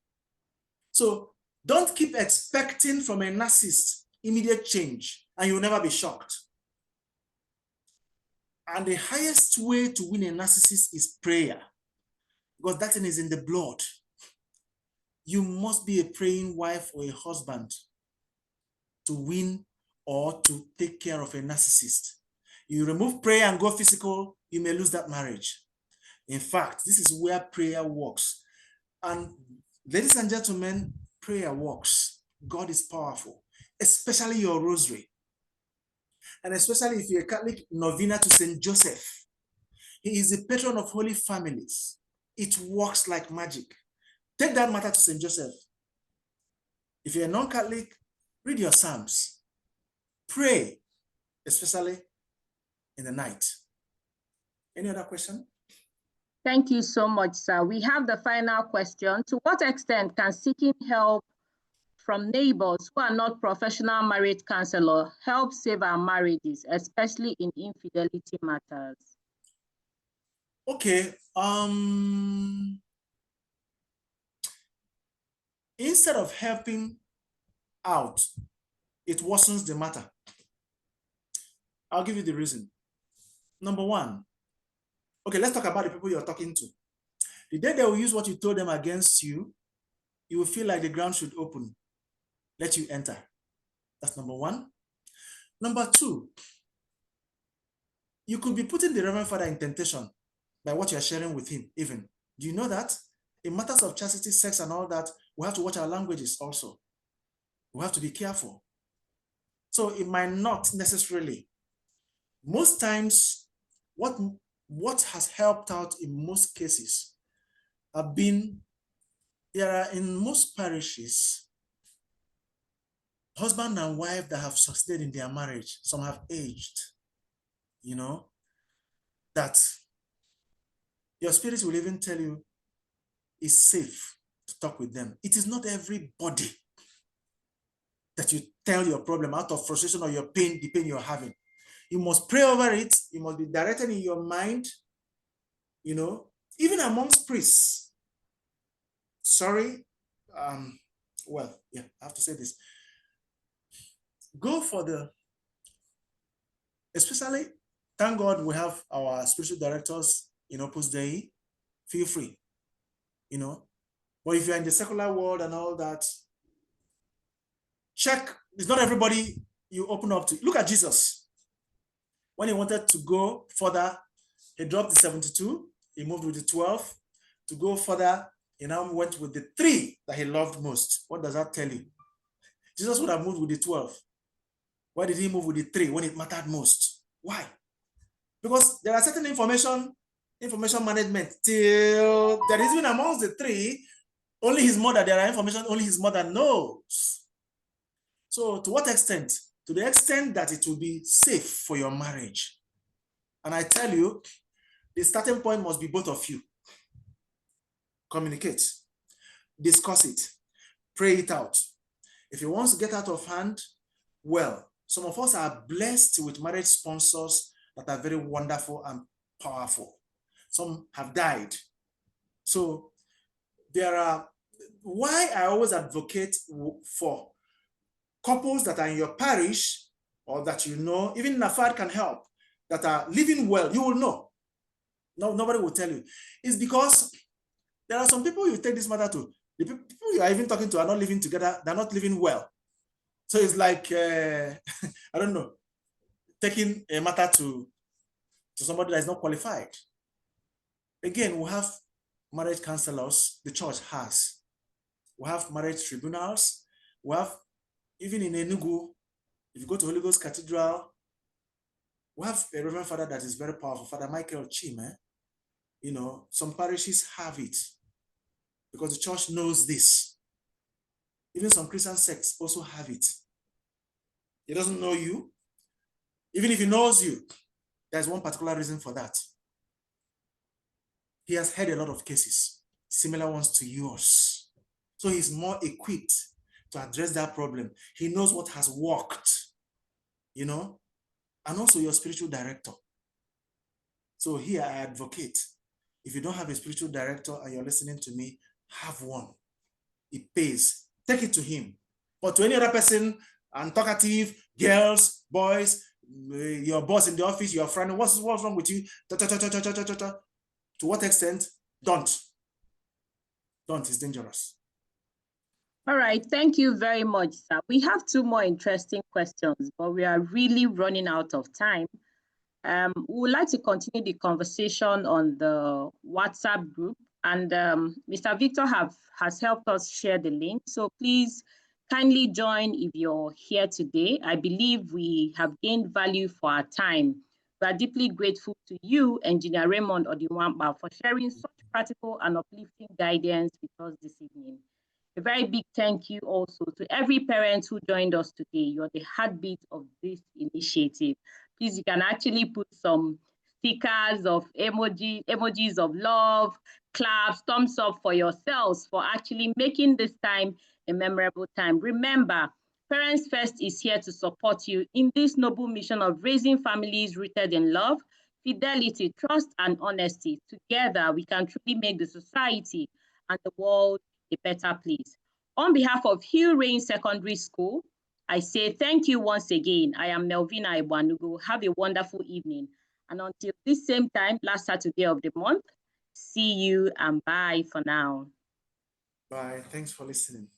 So don't keep expecting from a narcissist immediate change and you'll never be shocked. And the highest way to win a narcissist is prayer, because that thing is in the blood. You must be a praying wife or a husband to win or to take care of a narcissist. You remove prayer and go physical, you may lose that marriage. In fact, this is where prayer works. And ladies and gentlemen, prayer works. God is powerful, especially your rosary. And especially if you're a Catholic, novena to St. Joseph. He is the patron of holy families. It works like magic. Take that matter to St. Joseph. If you're a non-Catholic, read your Psalms. Pray, especially in the night. Any other question? Thank you so much, sir. We have the final question. To what extent can seeking help from neighbors who are not professional marriage counselors help save our marriages, especially in infidelity matters? Okay. Instead of helping out, it worsens the matter. I'll give you the reason. Number one, okay, let's talk about the people you're talking to. The day they will use what you told them against you, you will feel like the ground should open, let you enter. That's number one. Number two, you could be putting the Reverend Father in temptation by what you're sharing with him even. Do you know that? In matters of chastity, sex, and all that, we have to watch our languages also. We have to be careful. So it might not necessarily. Most times, what has helped out in most cases have been, there are in most parishes, husband and wife that have succeeded in their marriage. Some have aged, you know, that your spirit will even tell you it's safe to talk with them. It is not everybody that you tell your problem out of frustration or your pain, the pain you're having. You must pray over it. You must be directed in your mind, you know, even amongst priests. Sorry. Well, yeah, I have to say this. Go for especially, thank God we have our spiritual directors in Opus Dei. Feel free, you know. But if you're in the secular world and all that, check. It's not everybody you open up to. Look at Jesus. When he wanted to go further, he dropped the 72. He moved with the 12. To go further, he now went with the 3 that he loved most. What does that tell you? Jesus would have moved with the 12. Why did he move with the 3 when it mattered most? Why? Because there are certain information management till there is even amongst the 3, only his mother, there are information only his mother knows. So to what extent? To the extent that it will be safe for your marriage. And I tell you, the starting point must be both of you. Communicate, discuss it, pray it out. If it wants to get out of hand, well, some of us are blessed with marriage sponsors that are very wonderful and powerful. Some have died. So there are, why I always advocate for couples that are in your parish or that you know, even NAFAD can help, that are living well, you will know. No, nobody will tell you. It's because there are some people you take this matter to. The people you are even talking to are not living together. They're not living well. So it's like, I don't know, taking a matter to somebody that is not qualified. Again, we have marriage counselors, the church has. We have marriage tribunals. We have, even in Enugu, if you go to Holy Ghost Cathedral, we have a Reverend Father that is very powerful, Father Michael Chime. You know, some parishes have it because the church knows this. Even some Christian sects also have it. He doesn't know you. Even if he knows you, there's one particular reason for that. He has heard a lot of cases, similar ones to yours. So he's more equipped to address that problem. He knows what has worked, you know, and also your spiritual director. So here I advocate, if you don't have a spiritual director and you're listening to me, have one. It pays. Take it to him. But to any other person, and talkative, girls, boys, your boss in the office, your friend, what's wrong with you? To what extent? Don't. It's dangerous. All right, thank you very much, sir. We have 2 more interesting questions, but we are really running out of time. We would like to continue the conversation on the WhatsApp group, and Mr. Victor has helped us share the link. So please kindly join if you're here today. I believe we have gained value for our time. We are deeply grateful to you, Engineer Raymond Odinwamkpa, for sharing such practical and uplifting guidance with us this evening. A very big thank you also to every parent who joined us today. You're the heartbeat of this initiative. Please, you can actually put some stickers of emojis of love, claps, thumbs up for yourselves for actually making this time a memorable time. Remember, Parents First is here to support you in this noble mission of raising families rooted in love, fidelity, trust, and honesty. Together, we can truly make the society and the world a better place. On behalf of Hill Rain Secondary School, I say thank you once again. I am Melvina Ibanugo. Have a wonderful evening. And until this same time, last Saturday of the month, see you and bye for now. Bye. Thanks for listening.